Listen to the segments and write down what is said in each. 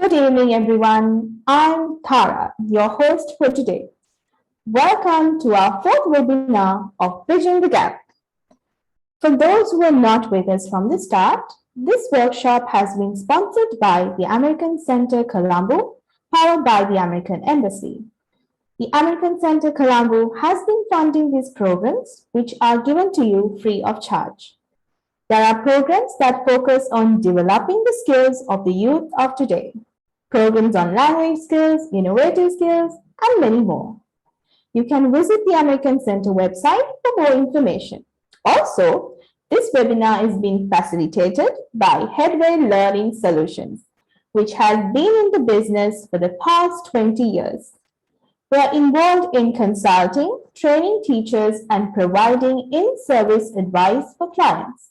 Good evening, everyone. I'm Tara, your host for today. Welcome to our fourth webinar of Bridging the Gap. For those who are not with us from the start, this workshop has been sponsored by the American Center Colombo, powered by the American Embassy. The American Center Colombo has been funding these programs, which are given to you free of charge. There are programs that focus on developing the skills of the youth of today. Programs on language skills, innovative skills, and many more. You can visit the American Center website for more information. Also, this webinar is being facilitated by Headway Learning Solutions, which has been in the business for the past 20 years. We are involved in consulting, training teachers, and providing in-service advice for clients.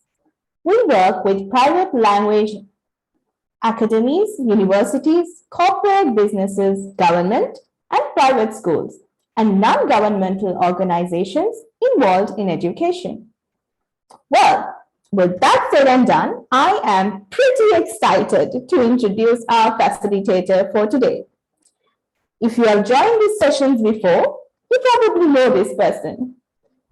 We work with private language academies, universities, corporate businesses, government, and private schools, and non-governmental organizations involved in education. Well, with that said and done, I am pretty excited to introduce our facilitator for today. If you have joined these sessions before, you probably know this person.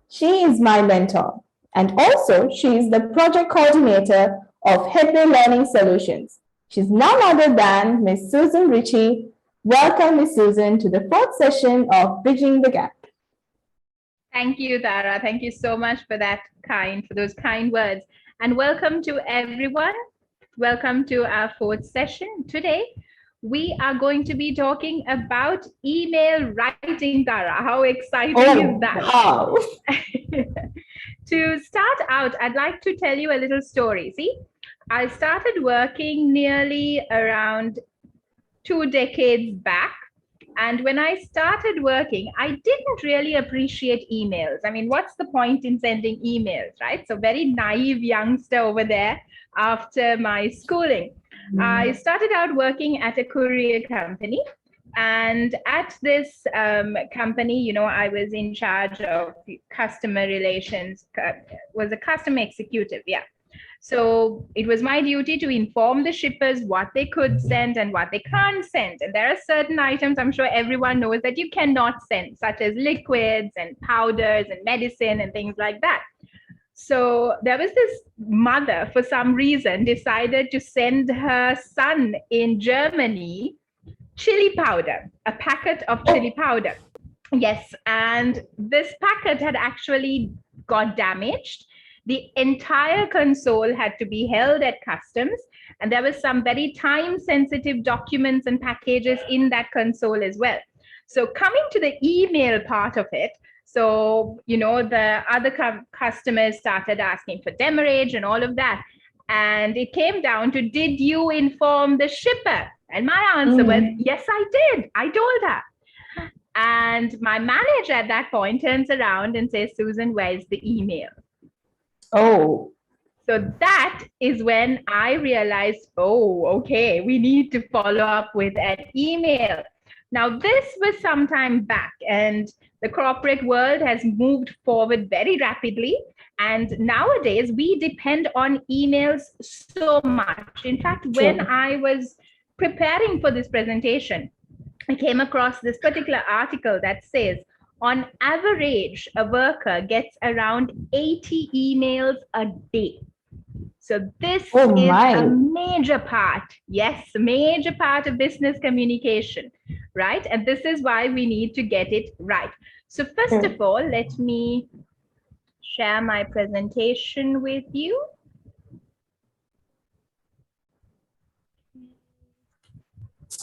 She is my mentor, and also she is the project coordinator of Headway Learning Solutions. She's none other than Ms. Susan Ritchie. Welcome, Ms. Susan, to the fourth session of Bridging the Gap. Thank you, Tara. Thank you so much for those kind words. And welcome to everyone. Welcome to our fourth session. Today, we are going to be talking about email writing, Tara. How exciting is that? Wow. To start out, I'd like to tell you a little story. See, I started working nearly around 2 decades back. And when I started working, I didn't really appreciate emails. I mean, what's the point in sending emails, right? So very naive youngster over there after my schooling. I started out working at a courier company. And at this company, I was in charge of customer relations, was a customer executive, yeah. So it was my duty to inform the shippers what they could send and what they can't send. And there are certain items I'm sure everyone knows that you cannot send, such as liquids and powders and medicine and things like that. So there was this mother, for some reason, decided to send her son in Germany chili powder, a packet of chili powder. Yes, and this packet had actually got damaged. The entire console had to be held at customs, and there was some very time-sensitive documents and packages in that console as well. So coming to the email part of it, so, the other customers started asking for demurrage and all of that. And it came down to, did you inform the shipper? And my answer was, yes, I did. I told her. And my manager at that point turns around and says, Susan, where's the email? Oh. So that is when I realized, oh, okay, we need to follow up with an email. Now, this was some time back, and the corporate world has moved forward very rapidly. And nowadays, we depend on emails so much. In fact, when I was preparing for this presentation, I came across this particular article that says, on average, a worker gets around 80 emails a day. So this is a major part, yes, a major part of business communication, right? And this is why we need to get it right. So first of all, let me share my presentation with you.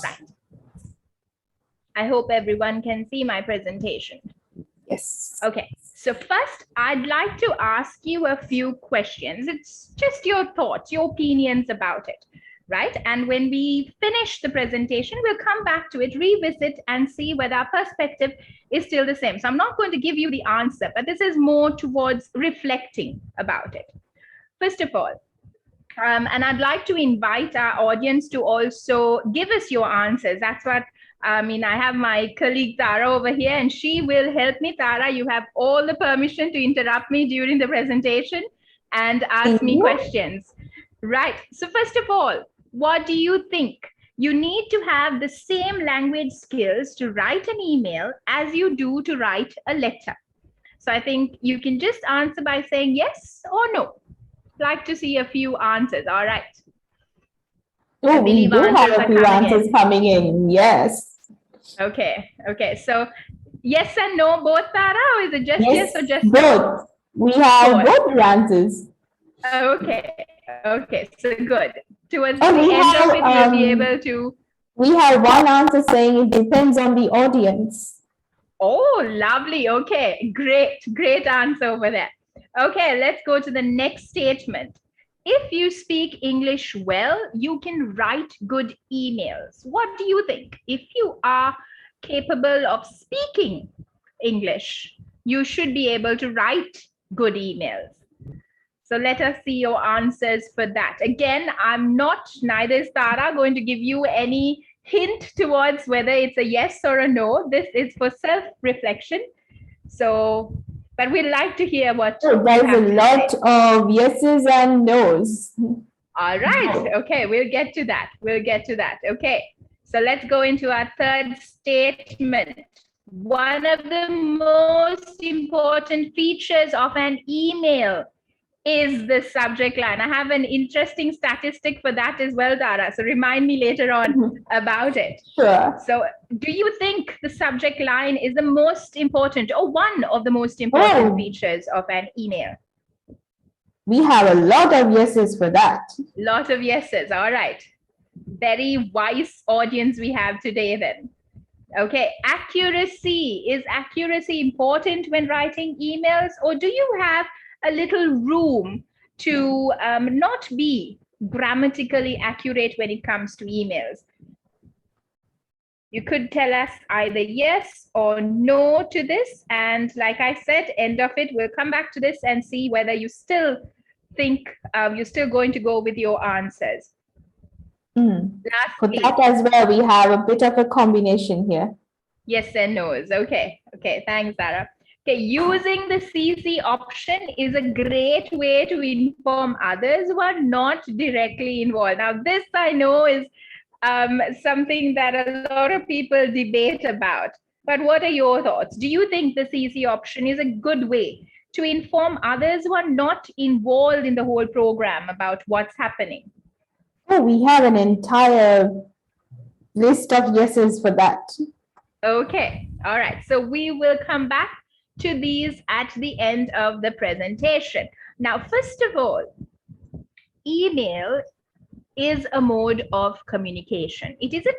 Right. I hope everyone can see my presentation. Yes. Okay, so first, I'd like to ask you a few questions. It's just your thoughts, your opinions about it, right? And when we finish the presentation, we'll come back to it, revisit, and see whether our perspective is still the same. So I'm not going to give you the answer, but this is more towards reflecting about it. First of all, and I'd like to invite our audience to also give us your answers. That's what I have my colleague Tara over here, and she will help me. Tara, you have all the permission to interrupt me during the presentation and ask me questions. Right. So first of all, what do you think? you need to have the same language skills to write an email as you do to write a letter. So I think you can just answer by saying yes or no. Like to see a few answers. All right. I Oh, we believe do have answers a are few coming answers in. coming in. Yes. Okay. Okay. So yes and no both, Tara, or is it just yes or Yes, just no? both. We have Both. both the answers. Okay. Okay. So good. Towards And the end of it, we'll be able to. we have one answer saying it depends on the audience. Oh, lovely. Okay. Great. Great answer over there. Okay. Let's go to the next statement. If you speak English well, you can write good emails. What do you think? If you are capable of speaking English, you should be able to write good emails. So let us see your answers for that. Again, I'm not, neither is Tara, going to give you any hint towards whether it's a yes or a no. This is for self-reflection. So, but we'd like to hear what So there's a lot of yeses and nos. All right. Okay, we'll get to that. We'll get to that. Okay. So let's go into our third statement. One of the most important features of an email is the subject line. I have an interesting statistic for that as well, Tara. So remind me later on about it. Sure. So do you think the subject line is the most important or one of the most important features of an email? We have a lot of yeses for that. Lot of yeses. All right. Very wise audience we have today then. Okay. Accuracy. Is accuracy important when writing emails, or do you have a little room to not be grammatically accurate when it comes to emails? You could tell us either yes or no to this. And like I said, end of it, we'll come back to this and see whether you still think you're still going to go with your answers. For that as well, we have a bit of a combination here. Yes and no's. Okay. Okay. Thanks, Sarah. Okay. Using the CC option is a great way to inform others who are not directly involved. Now, this I know is something that a lot of people debate about. But what are your thoughts? Do you think the CC option is a good way to inform others who are not involved in the whole program about what's happening? Oh, we have an entire list of yeses for that. Okay. All right. So we will come back to these at the end of the presentation. Now, first of all, email is a mode of communication. It is a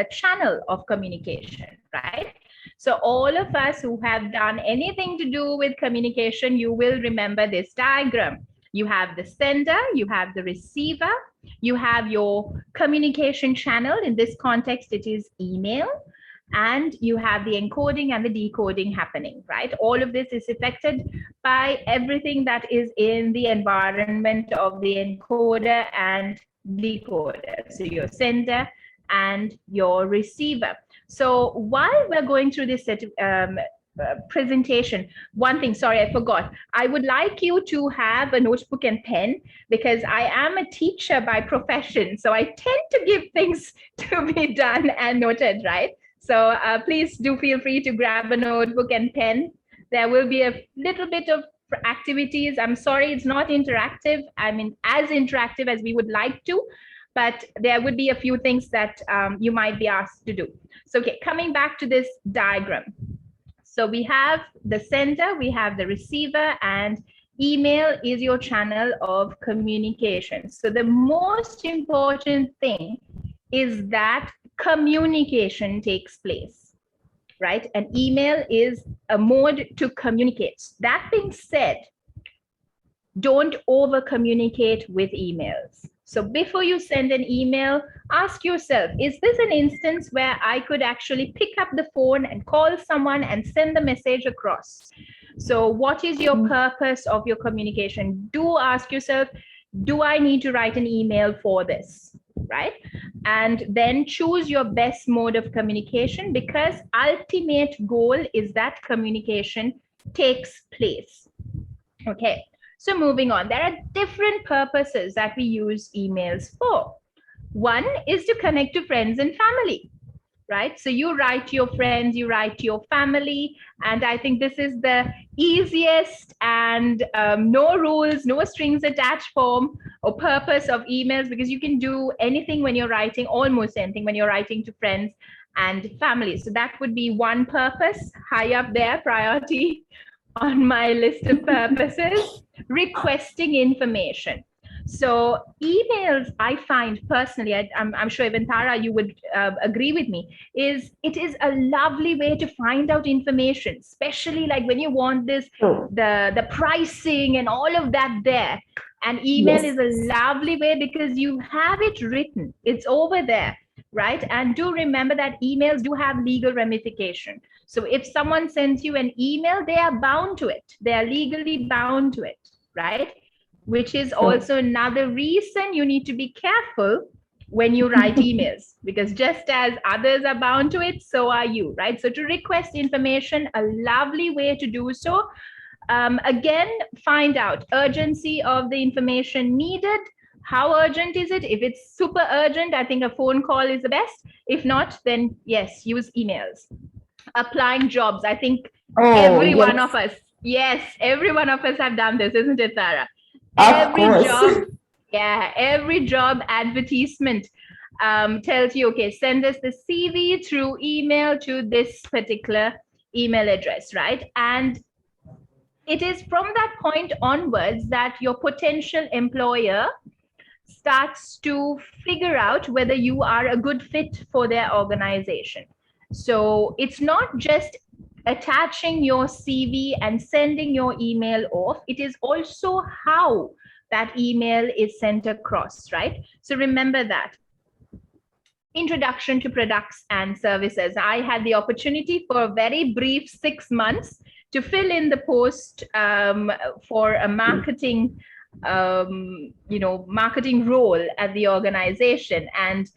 channel of communication, right? So all of us who have done anything to do with communication, you will remember this diagram. You have the sender, you have the receiver, you have your communication channel. In this context, it is email. And you have the encoding and the decoding happening, right? All of this is affected by everything that is in the environment of the encoder and decoder. So your sender and your receiver. So while we're going through this presentation, one thing, sorry, I forgot. I would like you to have a notebook and pen because I am a teacher by profession. So I tend to give things to be done and noted, right? So please do feel free to grab a notebook and pen. There will be a little bit of activities. I'm sorry, it's not interactive. I mean, as interactive as we would like to, but there would be a few things that you might be asked to do. So, okay, coming back to this diagram. So we have the sender, we have the receiver, and email is your channel of communication. So the most important thing is that communication takes place, right? An email is a mode to communicate. That being said, don't over communicate with emails. So before you send an email, ask yourself, is this an instance where I could actually pick up the phone and call someone and send the message across? So what is your purpose of your communication? Do ask yourself, do I need to write an email for this, right? And then choose your best mode of communication, because ultimate goal is that communication takes place. Okay. So moving on, there are different purposes that we use emails for. One is to connect to friends and family, right? So you write to your friends, you write to your family. And I think this is the easiest and no rules, no strings attached form or purpose of emails, because you can do anything when you're writing, almost anything when you're writing to friends and family. So that would be one purpose, high up there, priority on my list of purposes. Requesting information. So emails, I find personally, I'm sure even Tara, you would agree with me, is it is a lovely way to find out information, especially like when you want this, True. the pricing and all of that there. And email Yes. is a lovely way because you have it written, it's over there, right? And do remember that emails do have legal ramification. So if someone sends you an email, they are bound to it. They are legally bound to it, right? Which is True. also another reason you need to be careful when you write emails, because just as others are bound to it, so are you, right? So to request information, a lovely way to do so. Again, find out urgency of the information needed. How urgent is it? If it's super urgent, I think a phone call is the best. If not, then yes, use emails. Applying jobs. I think Oh, every one yes. of us, yes, every one of us have done this, isn't it, Tara? Of Every course. job, yeah, every job advertisement tells you, okay, send us the CV through email to this particular email address, right? And it is from that point onwards that your potential employer starts to figure out whether you are a good fit for their organization. So it's not just attaching your CV and sending your email off, it is also how that email is sent across, right? So remember that. Introduction to products and services. I had the opportunity for a very brief 6 months to fill in the post for a marketing marketing role at the organization. And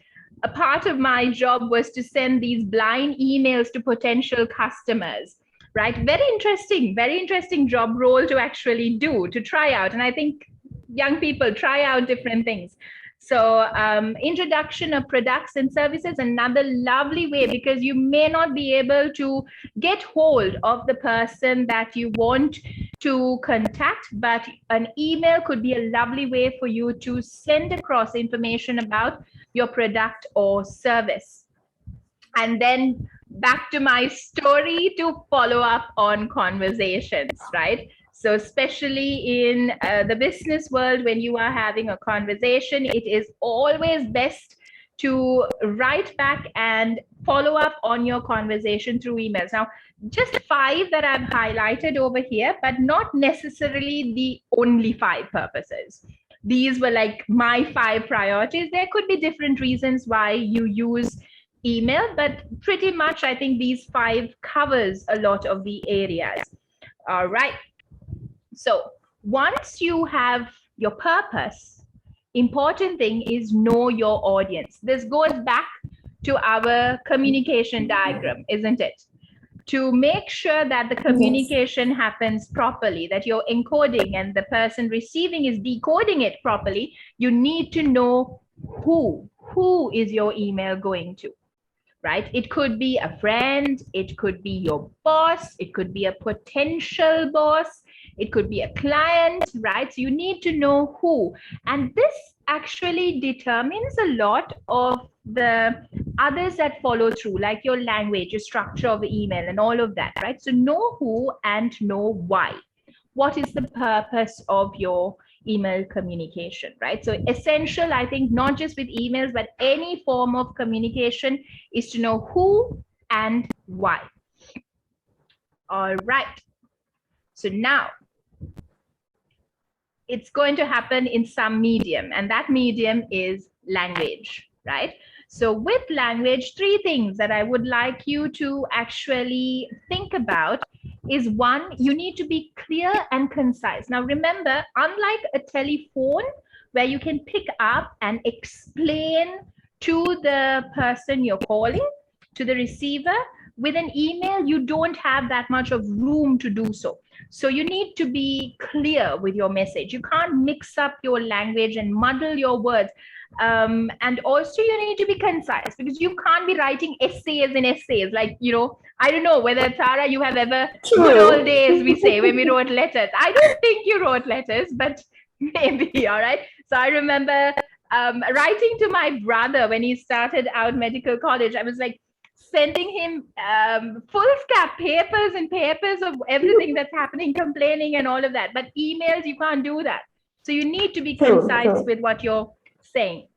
a part of my job was to send these blind emails to potential customers, right? Very interesting job role to actually do, to try out. And I think young people try out different things. So introduction of products and services, another lovely way, because you may not be able to get hold of the person that you want to contact, but an email could be a lovely way for you to send across information about your product or service. And then back to my story to follow up on conversations, right? So especially in the business world, when you are having a conversation, it is always best to write back and follow up on your conversation through emails. Now, just 5 that I've highlighted over here, but not necessarily the only 5 purposes. These were like my 5 priorities. There could be different reasons why you use email, but pretty much I think these 5 covers a lot of the areas. All right. So once you have your purpose, important thing is know your audience. This goes back to our communication diagram, isn't it? To make sure that the communication happens properly, that you're encoding and the person receiving is decoding it properly, you need to know who is your email going to, right? It could be a friend, it could be your boss, it could be a potential boss, it could be a client, right? So you need to know who. And this actually determines a lot of the others that follow through, like your language, your structure of the email and all of that, right? So know who and know why. What is the purpose of your email communication, right? So essential, I think, not just with emails, but any form of communication is to know who and why. All right. So now it's going to happen in some medium, and that medium is language, right? So with language, 3 things that I would like you to actually think about is 1, you need to be clear and concise. Now remember, unlike a telephone where you can pick up and explain to the person you're calling, to the receiver, with an email, you don't have that much of room to do so. So you need to be clear with your message. You can't mix up your language and muddle your words. And also you need to be concise, because you can't be writing essays and essays. Like, I don't know whether, Tara, you have ever, good old True. days, we say, when we wrote letters. I don't think you wrote letters, but maybe, all right. So I remember writing to my brother when he started out medical college. I was like sending him foolscap papers and papers of everything that's happening, complaining and all of that. But emails, you can't do that. So you need to be True, concise true. with what you're saying.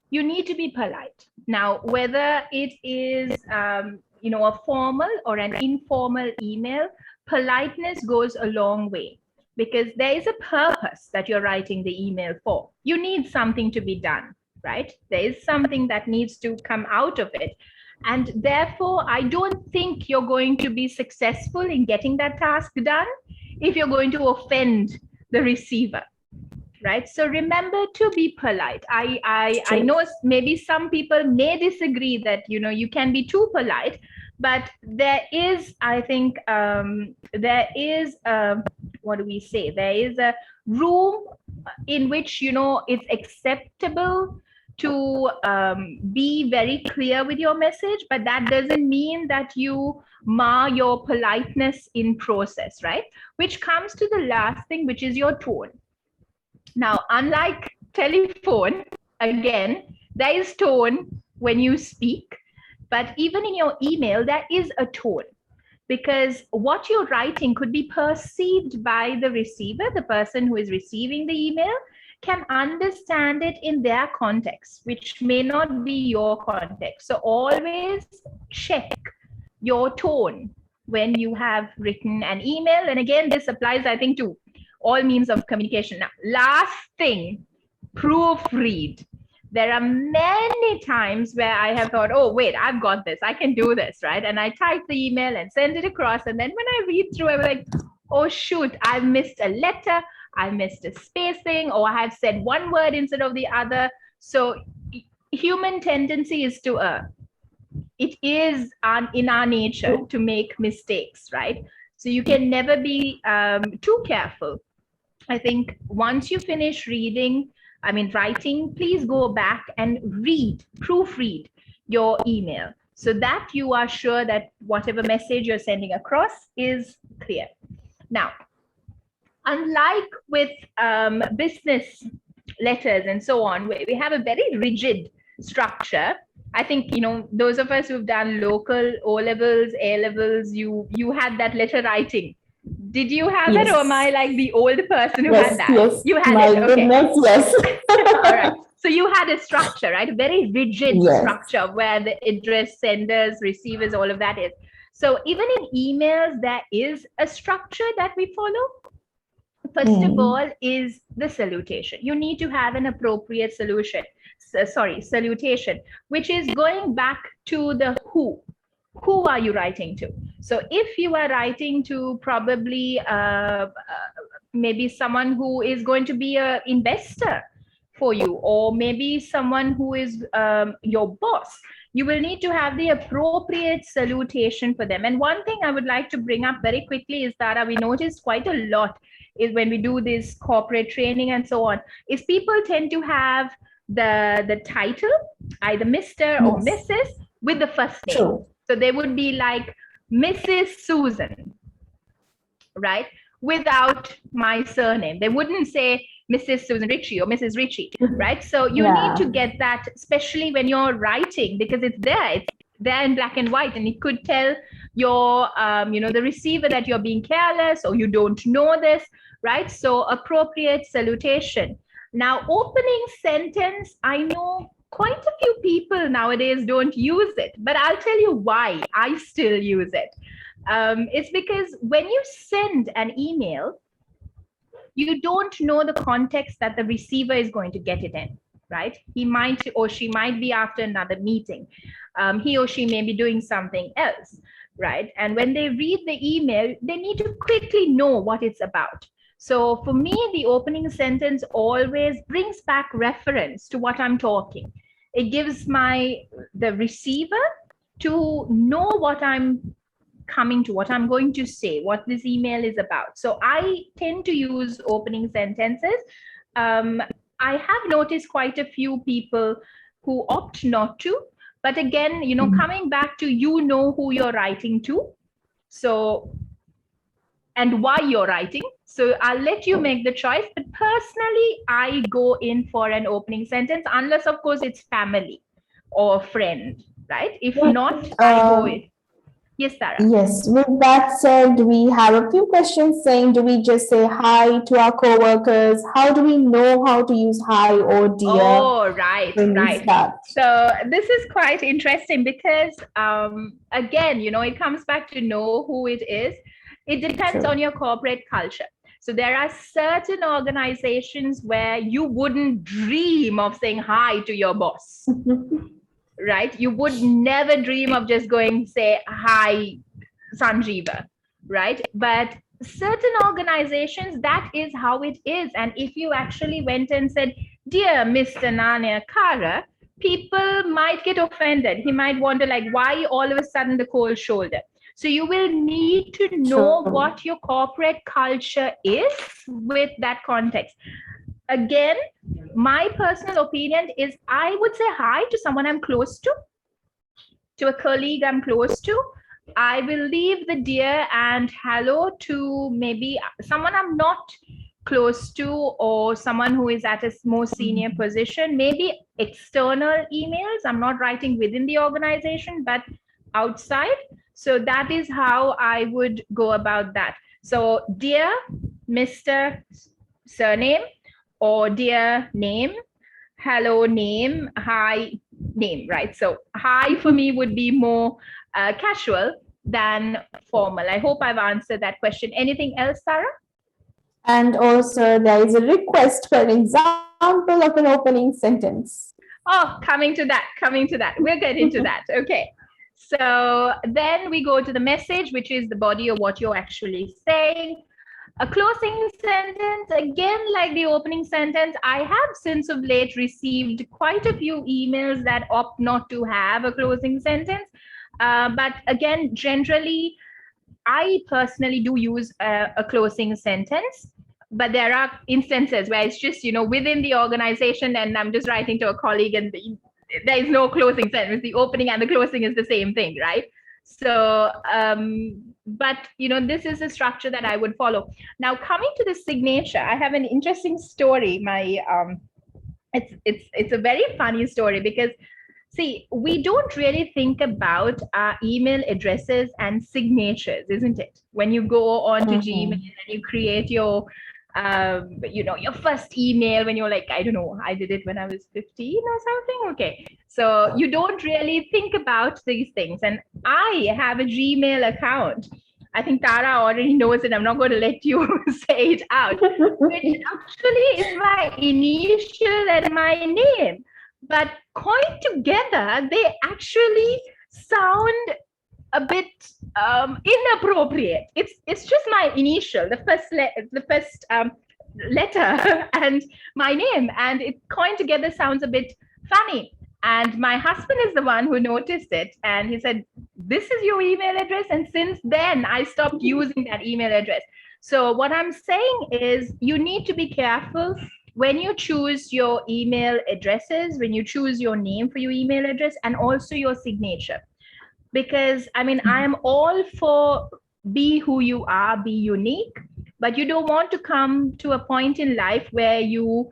You need to be polite. Now, whether it is a formal or an informal email, politeness goes a long way, because there is a purpose that you're writing the email for. You need something to be done, right? There is something that needs to come out of it. And therefore, I don't think you're going to be successful in getting that task done if you're going to offend the receiver. Right. So remember to be polite. I True. know maybe some people may disagree that, you can be too polite, but there is, I think, there is, what do we say? There is a room in which, it's acceptable to be very clear with your message, but that doesn't mean that you mar your politeness in process, right? Which comes to the last thing, which is your tone. Now, unlike telephone, again, there is tone when you speak, but even in your email, there is a tone, because what you're writing could be perceived by the receiver. The person who is receiving the email can understand it in their context, which may not be your context. So always check your tone when you have written an email. And again, this applies, I think, to all means of communication. Now, last thing, proofread. There are many times where I have thought, oh, wait, I've got this. I can do this, right? And I type the email and send it across. And then when I read through, I'm like, oh, shoot, I've missed a letter. I missed a spacing, or I have said one word instead of the other. So human tendency is to err. It is in our nature to make mistakes, right? So you can never be too careful. I think once you finish writing, please go back and proofread your email, so that you are sure that whatever message you're sending across is clear. Now, unlike with business letters and so on, we have a very rigid structure. I think, those of us who've done local O-levels, A-levels, you had that letter writing. Did you have it, or am I Yes. like the old person who Yes, had that? yes. You had My it, okay. goodness, yes. All right. So you had a structure, right? A very rigid Yes. structure where the address, senders, receivers, all of that is. So even in emails, there is a structure that we follow. First of all is the salutation. You need to have an appropriate salutation, which is going back to the who. Who are you writing to? So if you are writing to probably maybe someone who is going to be an investor for you, or maybe someone who is your boss, you will need to have the appropriate salutation for them. And one thing I would like to bring up very quickly is that we noticed quite a lot is when we do this corporate training and so on, is people tend to have the title, either Mr. or Mrs. with the first name. True. So they would be like Mrs. Susan, right? Without my surname. They wouldn't say Mrs. Susan Ritchie or Mrs. Ritchie, right? So you need to get that, especially when you're writing, because it's there in black and white, and it could tell your, the receiver that you're being careless or you don't know this, right? So appropriate salutation. Now, opening sentence, I know quite a few people nowadays don't use it, but I'll tell you why I still use it. It's because when you send an email, you don't know the context that the receiver is going to get it in, right? He might or she might be after another meeting. He or she may be doing something else, right? And when they read the email, they need to quickly know what it's about. So for me, the opening sentence always brings back reference to what I'm talking. It gives the receiver to know what I'm coming to, what I'm going to say, what this email is about. So I tend to use opening sentences. I have noticed quite a few people who opt not to. But again, coming back to, who you're writing to. So, and why you're writing. So I'll let you make the choice. But personally, I go in for an opening sentence, unless, of course, it's family or friend, right? If not, I go in. Yes, Sarah. Yes, with that said, we have a few questions saying, do we just say hi to our coworkers? How do we know how to use hi or dear Oh, right, when we right. start? So this is quite interesting because, again, it comes back to know who it is. It depends on your corporate culture. So there are certain organizations where you wouldn't dream of saying hi to your boss, right? You would never dream of just going say hi, Sanjeeva, right? But certain organizations, that is how it is. And if you actually went and said, dear Mr. Nanya Kara, people might get offended. He might wonder, like, why all of a sudden the cold shoulder? So you will need to know what your corporate culture is with that context. Again, my personal opinion is I would say hi to someone I'm close to a colleague I'm close to. I will leave the dear and hello to maybe someone I'm not close to, or someone who is at a more senior position, maybe external emails. I'm not writing within the organization, but outside. So that is how I would go about that. So, dear Mr. Surname, or dear name, hello name, hi name, right? So hi for me would be more casual than formal. I hope I've answered that question. Anything else, Sarah? And also, there is a request for an example of an opening sentence. Oh, coming to that. We'll get into that. Okay. So then we go to the message, which is the body of what you're actually saying. A closing sentence, again, like the opening sentence, I have since of late received quite a few emails that opt not to have a closing sentence. But again, generally, I personally do use a closing sentence. But there are instances where it's just, within the organization, and I'm just writing to a colleague and there is no closing sentence. The opening and the closing is the same thing, right? So, but this is a structure that I would follow. Now, coming to the signature, I have an interesting story. It's a very funny story because, see, we don't really think about our email addresses and signatures, isn't it? When you go on to Gmail and you create your your first email when you're like, I don't know, I did it when I was 15 or something. Okay. So you don't really think about these things. And I have a Gmail account. I think Tara already knows it. I'm not going to let you say it out. Which actually is my initial and my name. But coined together, they actually sound a bit inappropriate. It's just my initial, the first letter and my name, and it coined together sounds a bit funny. And my husband is the one who noticed it, and he said, "This is your email address." And since then, I stopped using that email address. So what I'm saying is, you need to be careful when you choose your email addresses, when you choose your name for your email address, and also your signature. Because I mean, I am all for be who you are, be unique, but you don't want to come to a point in life where you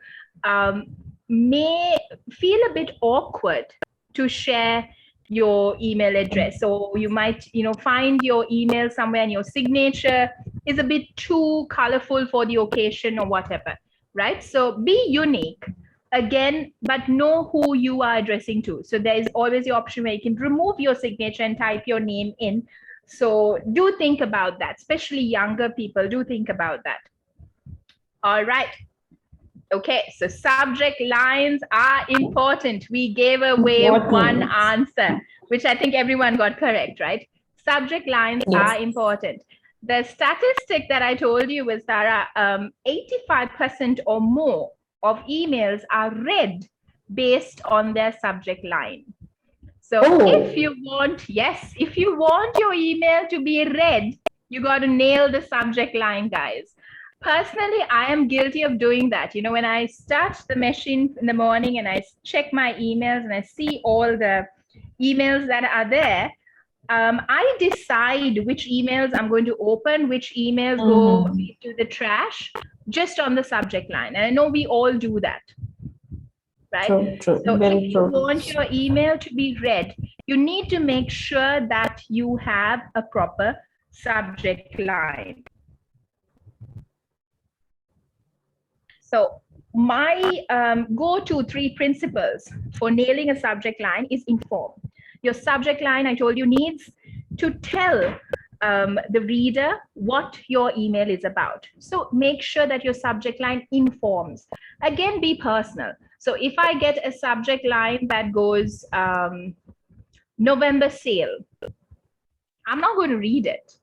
may feel a bit awkward to share your email address. So you might, find your email somewhere and your signature is a bit too colorful for the occasion or whatever, right? So be unique. Again, but know who you are addressing to. So there is always the option where you can remove your signature and type your name in. So do think about that, especially younger people, do think about that. All right. Okay, so subject lines are important. We gave away one answer, which I think everyone got correct, right? Subject lines are important. The statistic that I told you was, Sarah, 85% or more of emails are read based on their subject line. So if you want your email to be read, you got to nail the subject line, guys. Personally, I am guilty of doing that. You know, when I start the machine in the morning and I check my emails and I see all the emails that are there, I decide which emails I'm going to open, which emails go into the trash, just on the subject line. And I know we all do that, right? True, So very if you true. want your email to be read, you need to make sure that you have a proper subject line. So my go-to 3 principles for nailing a subject line is inform. Your subject line, I told you, needs to tell the reader what your email is about. So make sure that your subject line informs. Again, be personal. So if I get a subject line that goes November sale, I'm not going to read it.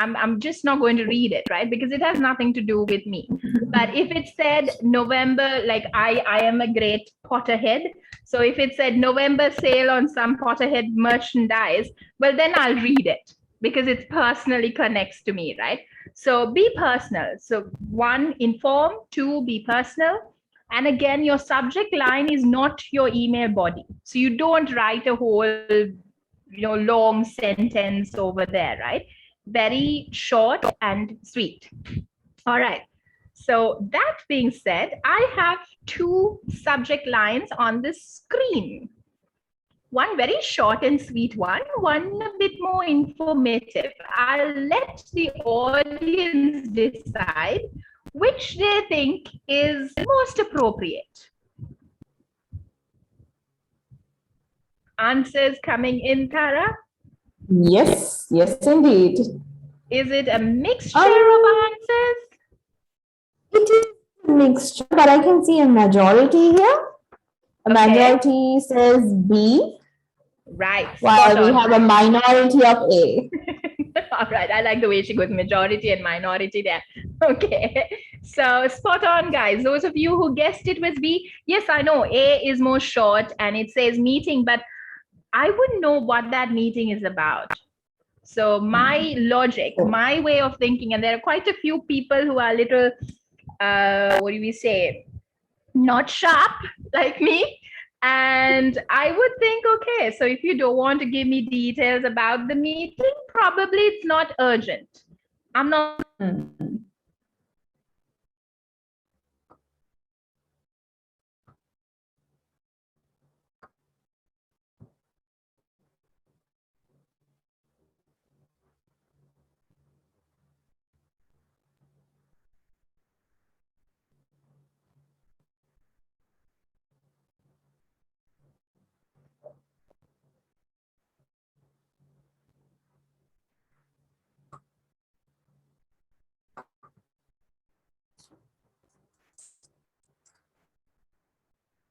I'm just not going to read it, right? Because it has nothing to do with me. But if it said November, like I am a great Potterhead. So if it said November sale on some Potterhead merchandise, well, then I'll read it because it personally connects to me, right? So be personal. So 1, inform. 2, be personal. And again, your subject line is not your email body. So you don't write a whole, long sentence over there, right? Very short and sweet. All right. So that being said, I have 2 subject lines on the screen. One very short and sweet one a bit more informative. I'll let the audience decide which they think is most appropriate. Answers coming in, Tara? Yes, indeed. Is it a mixture of answers? It is a mixture, but I can see a majority here. A majority says B, Right. while we have a minority of A. All right. I like the way she goes majority and minority there. Okay. So spot on, guys. Those of you who guessed it was B, yes, I know A is more short and it says meeting, but I wouldn't know what that meeting is about. So my logic, my way of thinking, and there are quite a few people who are a little, what do we say, not sharp like me. And I would think, okay, so if you don't want to give me details about the meeting, probably it's not urgent. I'm not.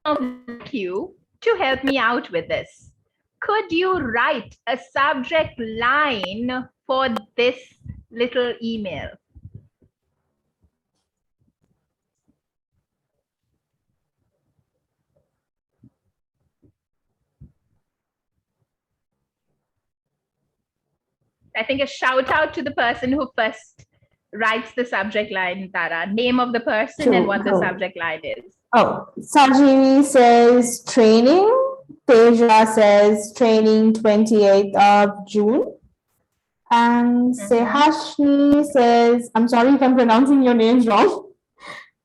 Thank you to help me out with this. Could you write a subject line for this little email? I think a shout out to the person who first writes the subject line, Tara. Name of the person and what the subject line is. Oh, Sajini says training. Teja says training 28th of June. And Sehashni says, I'm sorry if I'm pronouncing your names wrong,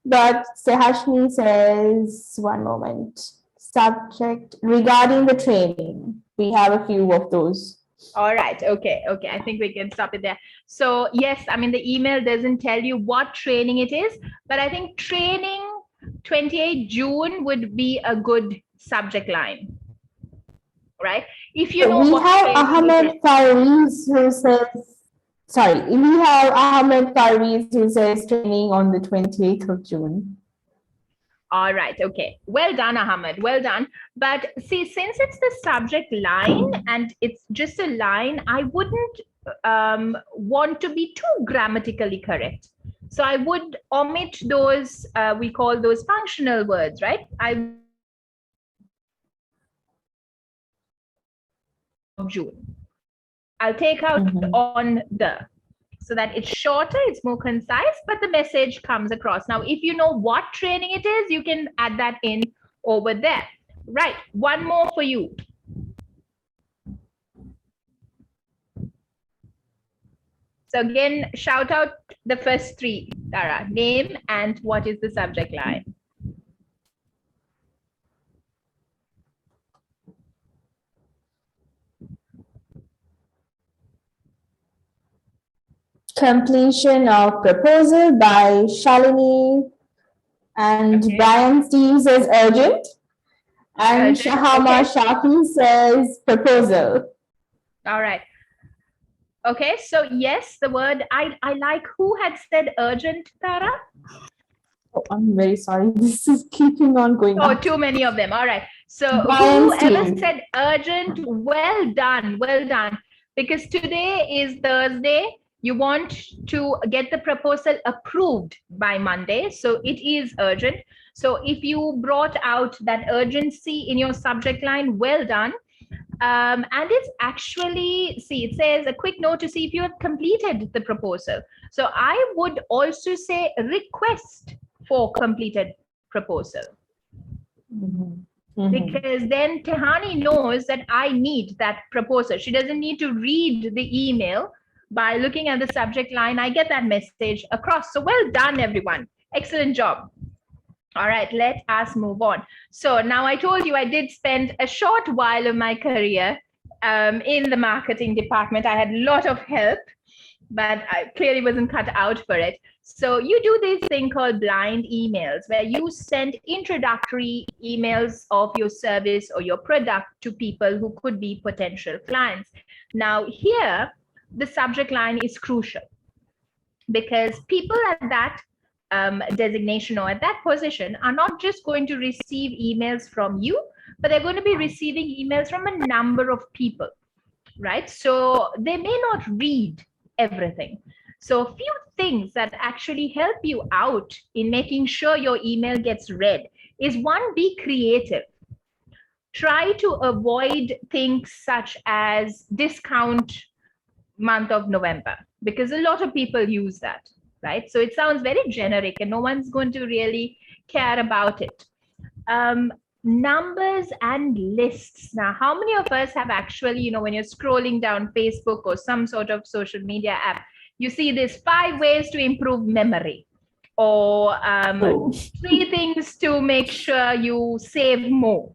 but Sehashni says, one moment, subject regarding the training. We have a few of those. All right. Okay. I think we can stop it there. So yes, I mean, the email doesn't tell you what training it is, but I think training 28 June would be a good subject line, right? If you know we what have Ahmed Fariz who says, sorry, we have Ahmed Fariz who says training on the 28th of June. All right. Okay. Well done, Ahmed. Well done. But see, since it's the subject line and it's just a line, I wouldn't want to be too grammatically correct. So I would omit those, we call those functional words, right? June. I'll take out on the. so that it's shorter, it's more concise, but the message comes across. Now, if you know what training it is, you can add that in over there. Right, one more for you. So again, shout out the first three, Tara. Name and what is the subject line? Completion of proposal by Shalini, and Okay. Brian Steve says urgent, and Urgent, Shahama okay. Shaki says proposal. All right. Okay, so yes, the word I like. Who had said urgent, Tara? Oh, I'm very sorry. This is keeping on going Oh, up. too many of them. All right. So Brian whoever Steve. said urgent, well done, well done. Because today is Thursday. You want to get the proposal approved by Monday. So it is urgent. So if you brought out that urgency in your subject line, well done. And it's actually, see, it says a quick note to see if you have completed the proposal. So I would also say request for completed proposal. Because then Tehani knows that I need that proposal. She doesn't need to read the email. By looking at the subject line, I get that message across. So well done, everyone. Excellent job. All right, let us move on. So now I told you I did spend a short while of my career in the marketing department. I had a lot of help, but I clearly wasn't cut out for it. So you do this thing called blind emails, where you send introductory emails of your service or your product to people who could be potential clients. Now here, the subject line is crucial because people at that designation or at that position are not just going to receive emails from you, but they're going to be receiving emails from a number of people, right? So they may not read everything. So a few things that actually help you out in making sure your email gets read is one, be creative. Try to avoid things such as discount month of November, because a lot of people use that, right? So it sounds very generic and no one's going to really care about it. Numbers and lists. Now, how many of us have actually, when you're scrolling down Facebook or some sort of social media app, you see this 5 ways to improve memory, or 3 things to make sure you save more,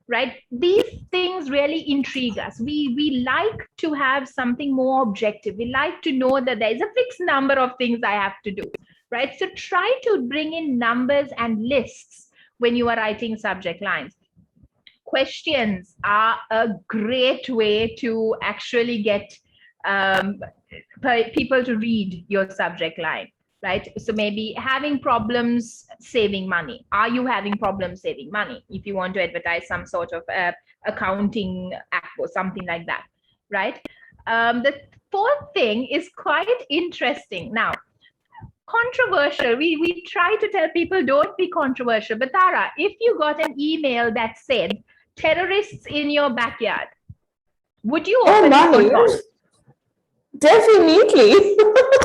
right? These things really intrigue us. We like to have something more objective. We like to know that there's a fixed number of things I have to do, right? So try to bring in numbers and lists when you are writing subject lines. Questions are a great way to actually get people to read your subject line, right? So maybe having problems saving money. Are you having problems saving money? If you want to advertise some sort of accounting app or something like that, right? The fourth thing is quite interesting. Now, controversial. We try to tell people don't be controversial. But Tara, if you got an email that said terrorists in your backyard, would you open it or not? Definitely.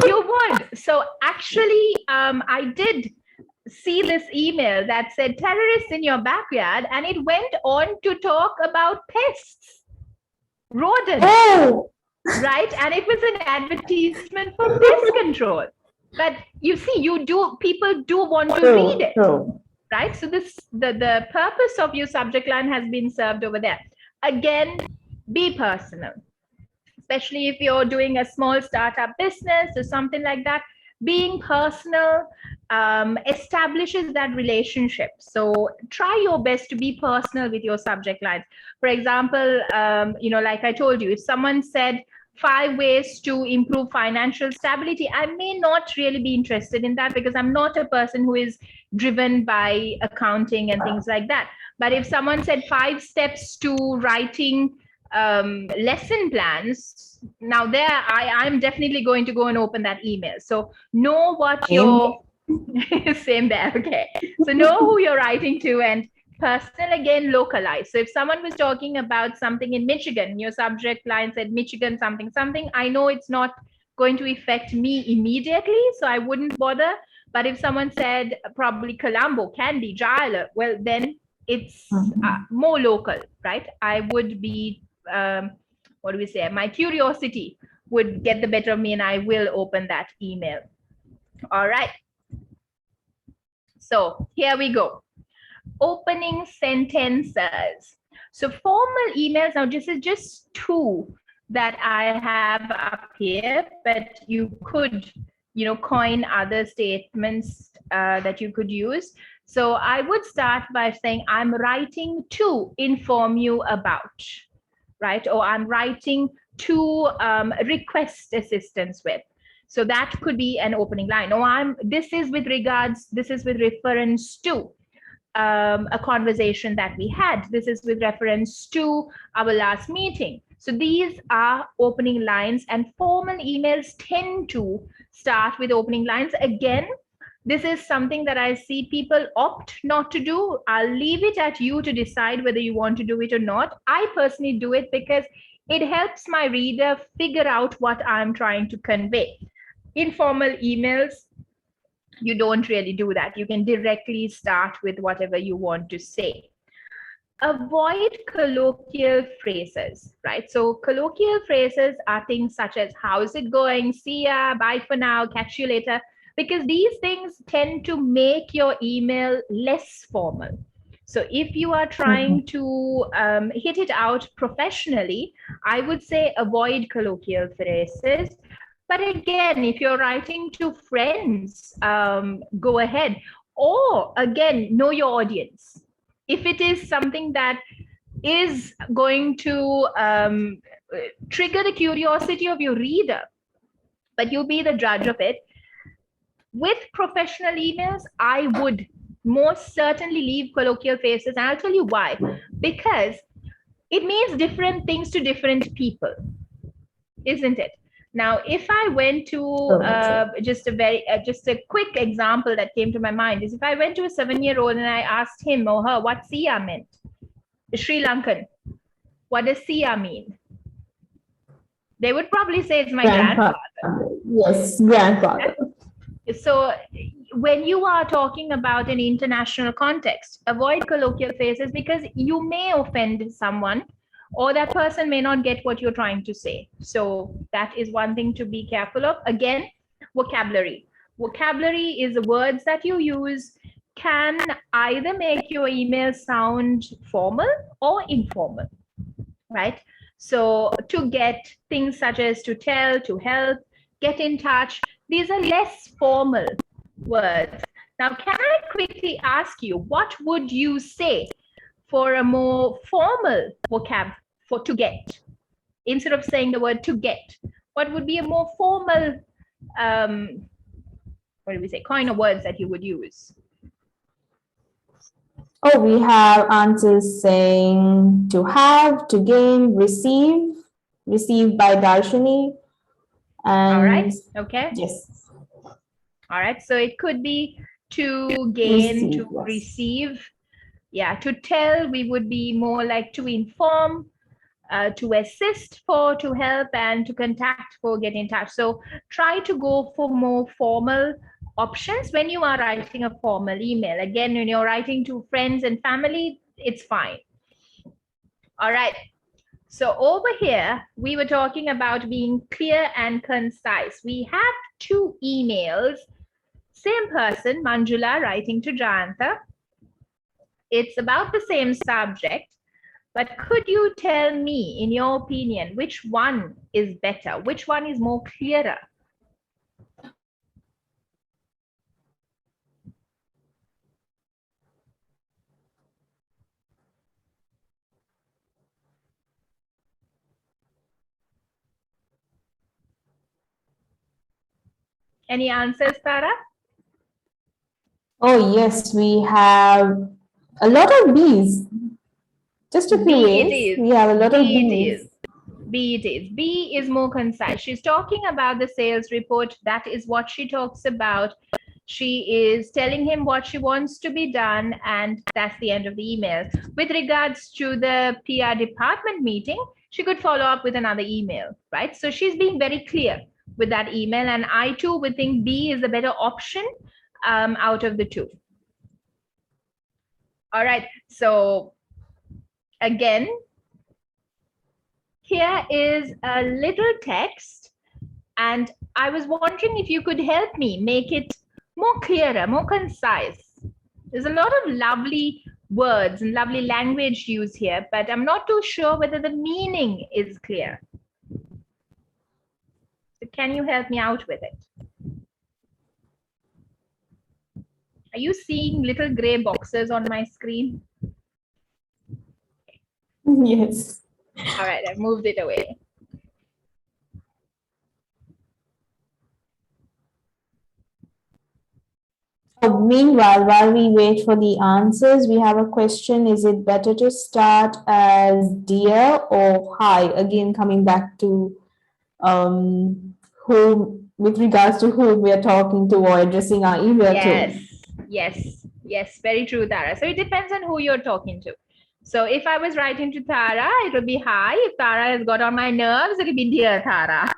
You would. So actually, I did see this email that said terrorists in your backyard, and it went on to talk about pests, rodents, right? And it was an advertisement for pest control. But you see, people do want to read it, right? So the purpose of your subject line has been served over there. Again, be personal, especially if you're doing a small startup business or something like that. Being personal establishes that relationship. So try your best to be personal with your subject lines. For example, like I told you, if someone said 5 ways to improve financial stability, I may not really be interested in that because I'm not a person who is driven by accounting and things like that. But if someone said 5 steps to writing lesson plans, now there I'm definitely going to go and open that email. So know what your same there. Okay, so know who you're writing to, and personal, again, localized. So if someone was talking about something in Michigan, your subject line said Michigan something something, I know it's not going to affect me immediately, so I wouldn't bother. But if someone said probably Colombo, Candy, Jala, well, then it's more local, right? I would be, what do we say? My curiosity would get the better of me and I will open that email. All right. So here we go. Opening sentences. So formal emails, now this is just two that I have up here, but you could, coin other statements that you could use. So I would start by saying, I'm writing to inform you about, right? Or I'm writing to request assistance with. So that could be an opening line. Or this is with reference to a conversation that we had. This is with reference to our last meeting. So these are opening lines, and formal emails tend to start with opening lines. Again, this is something that I see people opt not to do. I'll leave it at you to decide whether you want to do it or not. I personally do it because it helps my reader figure out what I'm trying to convey. Informal emails, you don't really do that. You can directly start with whatever you want to say. Avoid colloquial phrases, right? So colloquial phrases are things such as, how's it going? See ya, bye for now, catch you later, because these things tend to make your email less formal. So if you are trying to hit it out professionally, I would say avoid colloquial phrases. But again, if you're writing to friends, go ahead. Or again, know your audience. If it is something that is going to trigger the curiosity of your reader, but you be the judge of it. With professional emails, I would most certainly leave colloquial phrases. And I'll tell you why. Because it means different things to different people, isn't it? Now, if I went to just a quick example that came to my mind is, if I went to a 7-year-old and I asked him or her what Siya meant, Sri Lankan, what does Siya mean? They would probably say it's my grandfather. Yes, grandfather. So when you are talking about an international context, avoid colloquial phrases because you may offend someone, or that person may not get what you're trying to say. So that is one thing to be careful of. Again, vocabulary. Vocabulary is the words that you use can either make your email sound formal or informal, right? So to get, things such as to tell, to help, get in touch, these are less formal words. Now, can I quickly ask you, what would you say for a more formal vocab for to get? Instead of saying the word to get, what would be a more formal, what do we say, coin of words that you would use? Oh, we have answers saying to have, to gain, receive, received by Darshini. And all right, okay. Yes. All right, so it could be to gain, Receive, to yes. receive. Yeah, to tell, we would be more like to inform, to assist for, to help, and to contact for, get in touch. So try to go for more formal options when you are writing a formal email. Again, when you're writing to friends and family, it's fine. All right. So over here, we were talking about being clear and concise. We have two emails, same person, Manjula, writing to Jayanta. It's about the same subject, but could you tell me, in your opinion, which one is better? Which one is more clearer? Any answers, Tara? Oh, yes, we have a lot of B's. Just a few ways. We have a lot of B's. B it is. B is more concise. She's talking about the sales report. That is what she talks about. She is telling him what she wants to be done, and that's the end of the email. With regards to the PR department meeting, she could follow up with another email, right? So she's being very clear. with that email, and I too would think B is a better option out of the two. All right, so again, here is a little text, and I was wondering if you could help me make it more clearer, more concise. There's a lot of lovely words and lovely language used here, but I'm not too sure whether the meaning is clear. So can you help me out with it? Are you seeing little gray boxes on my screen? Yes. All right, I've moved it away. Meanwhile, while we wait for the answers, we have a question. Is it better to start as dear or hi? Again, coming back to whom, with regards to whom we are talking to or addressing our email to. Yes, very true, Tara. So it depends on who you're talking to. So if I was writing to Tara, it would be hi. If Tara has got on my nerves, it will be dear Tara.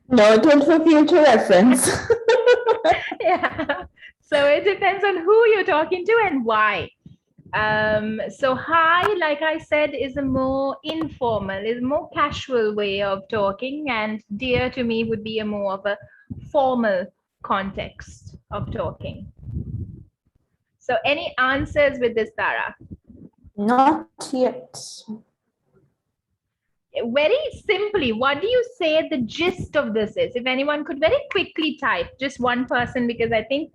Noted for future reference. Yeah. So it depends on who you're talking to and why. So hi, like I said, is a more informal, is a more casual way of talking, and dear to me would be a more of a formal context of talking. So any answers with this, Tara? Not yet. Very simply, what do you say the gist of this is? If anyone could very quickly type, just one person, because I think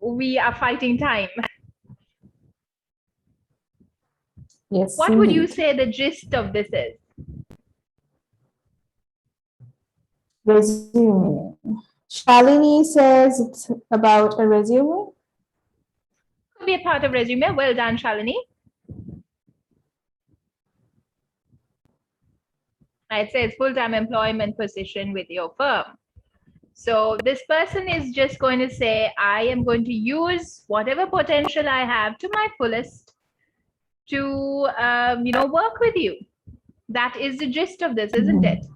we are fighting time. Yes. What would you say the gist of this is? Resume. Shalini says it's about a resume. Could be a part of resume. Well done, Shalini. It says full-time employment position with your firm. So this person is just going to say, I am going to use whatever potential I have to my fullest to work with you. That is the gist of this, isn't it?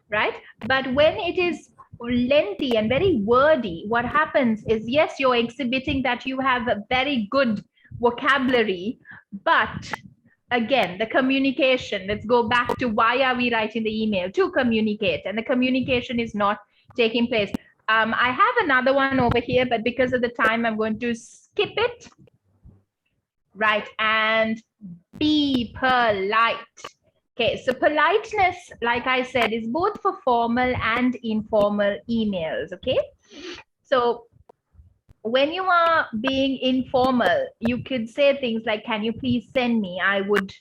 Right? But when it is lengthy and very wordy, what happens is, yes, you're exhibiting that you have a very good vocabulary, but again, the communication, let's go back to why are we writing the email? To communicate, and the communication is not taking place. I have another one over here, but because of the time, I'm going to skip it. Right, and be polite. Okay, so politeness, like I said, is both for formal and informal emails, okay? So when you are being informal, you could say things like, can you please send me? I want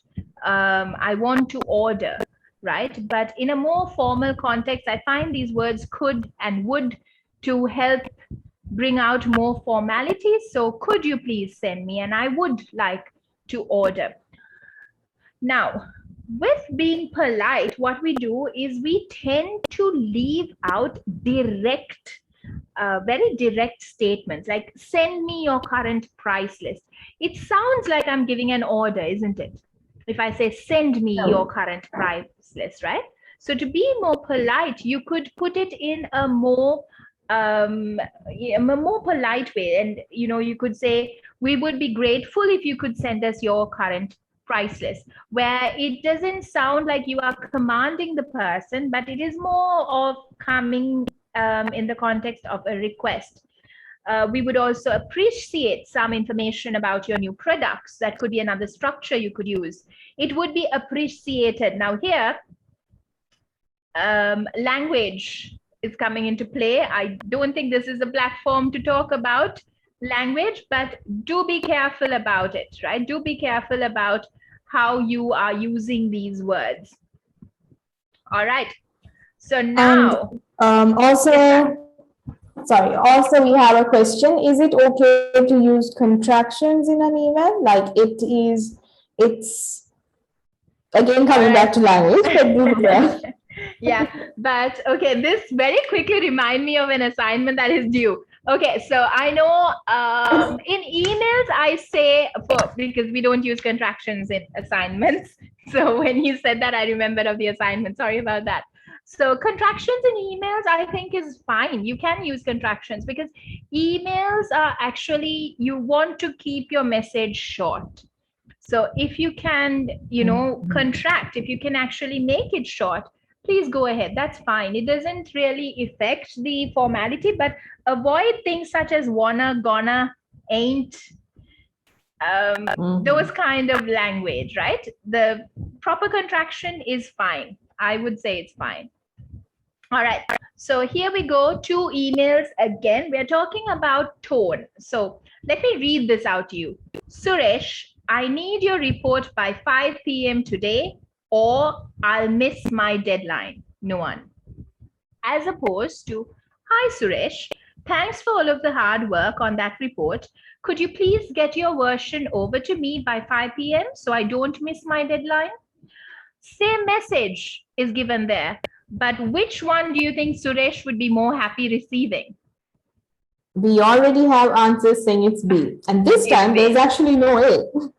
to order, right? But in a more formal context, I find these words could and would to help bring out more formality. So could you please send me? And I would like to order. Now, with being polite, what we do is we tend to leave out very direct statements like send me your current price list. It sounds like I'm giving an order, isn't it? If I say send me your current price list, right? So to be more polite, you could put it in a more polite way, and you could say we would be grateful if you could send us your current price list, where it doesn't sound like you are commanding the person, but it is more of coming in the context of a request. We would also appreciate some information about your new products. That could be another structure you could use. It would be appreciated. Now here, language is coming into play. I don't think this is a platform to talk about language, but do be careful about it, right? Do be careful about how you are using these words. All right. So now. And, also we have a question. Is it okay to use contractions in an email? Like it's again coming back to language, but yeah, but okay, this very quickly remind me of an assignment that is due. Okay, so I know in emails I say, because we don't use contractions in assignments. So when you said that, I remembered of the assignment. Sorry about that. So contractions in emails, I think, is fine. You can use contractions because emails are actually, you want to keep your message short. So if you can, contract, if you can actually make it short, please go ahead. That's fine. It doesn't really affect the formality, but avoid things such as wanna, gonna, ain't, those kind of language, right? The proper contraction is fine. I would say it's fine. All right. So here we go. 2 emails again. We're talking about tone. So let me read this out to you. Suresh, I need your report by 5 p.m. today, or I'll miss my deadline. No one. As opposed to, hi Suresh, thanks for all of the hard work on that report. Could you please get your version over to me by 5 p.m. so I don't miss my deadline? Same message is given there, but which one do you think Suresh would be more happy receiving? We already have answers saying it's B. And this time there's actually no A.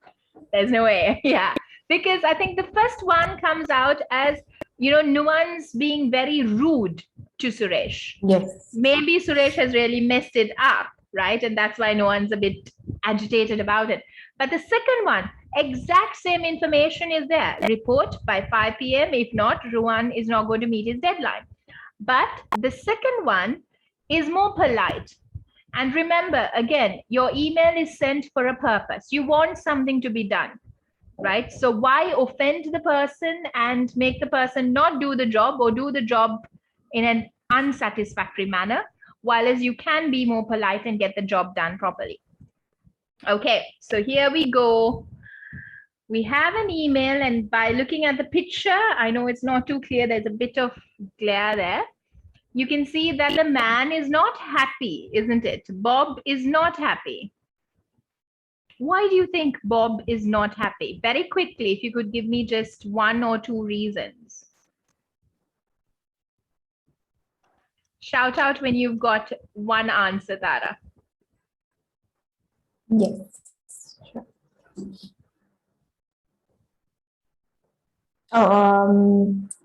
There's no A, yeah. Because I think the first one comes out as, Nuance being very rude to Suresh. Yes. Maybe Suresh has really messed it up, right? And that's why Nuance a bit agitated about it. But the second one, exact same information is there. Report by 5 p.m. If not, Ruan is not going to meet his deadline. But the second one is more polite. And remember, again, your email is sent for a purpose. You want something to be done, right? So why offend the person and make the person not do the job or do the job in an unsatisfactory manner, while as you can be more polite and get the job done properly. Okay, so here we go. We have an email, and by looking at the picture, I know it's not too clear. There's a bit of glare there. You can see that the man is not happy, isn't it? Bob is not happy. Why do you think Bob is not happy? Very quickly, if you could give me just 1 or 2 reasons. Shout out when you've got one answer, Tara. Yes. Sure.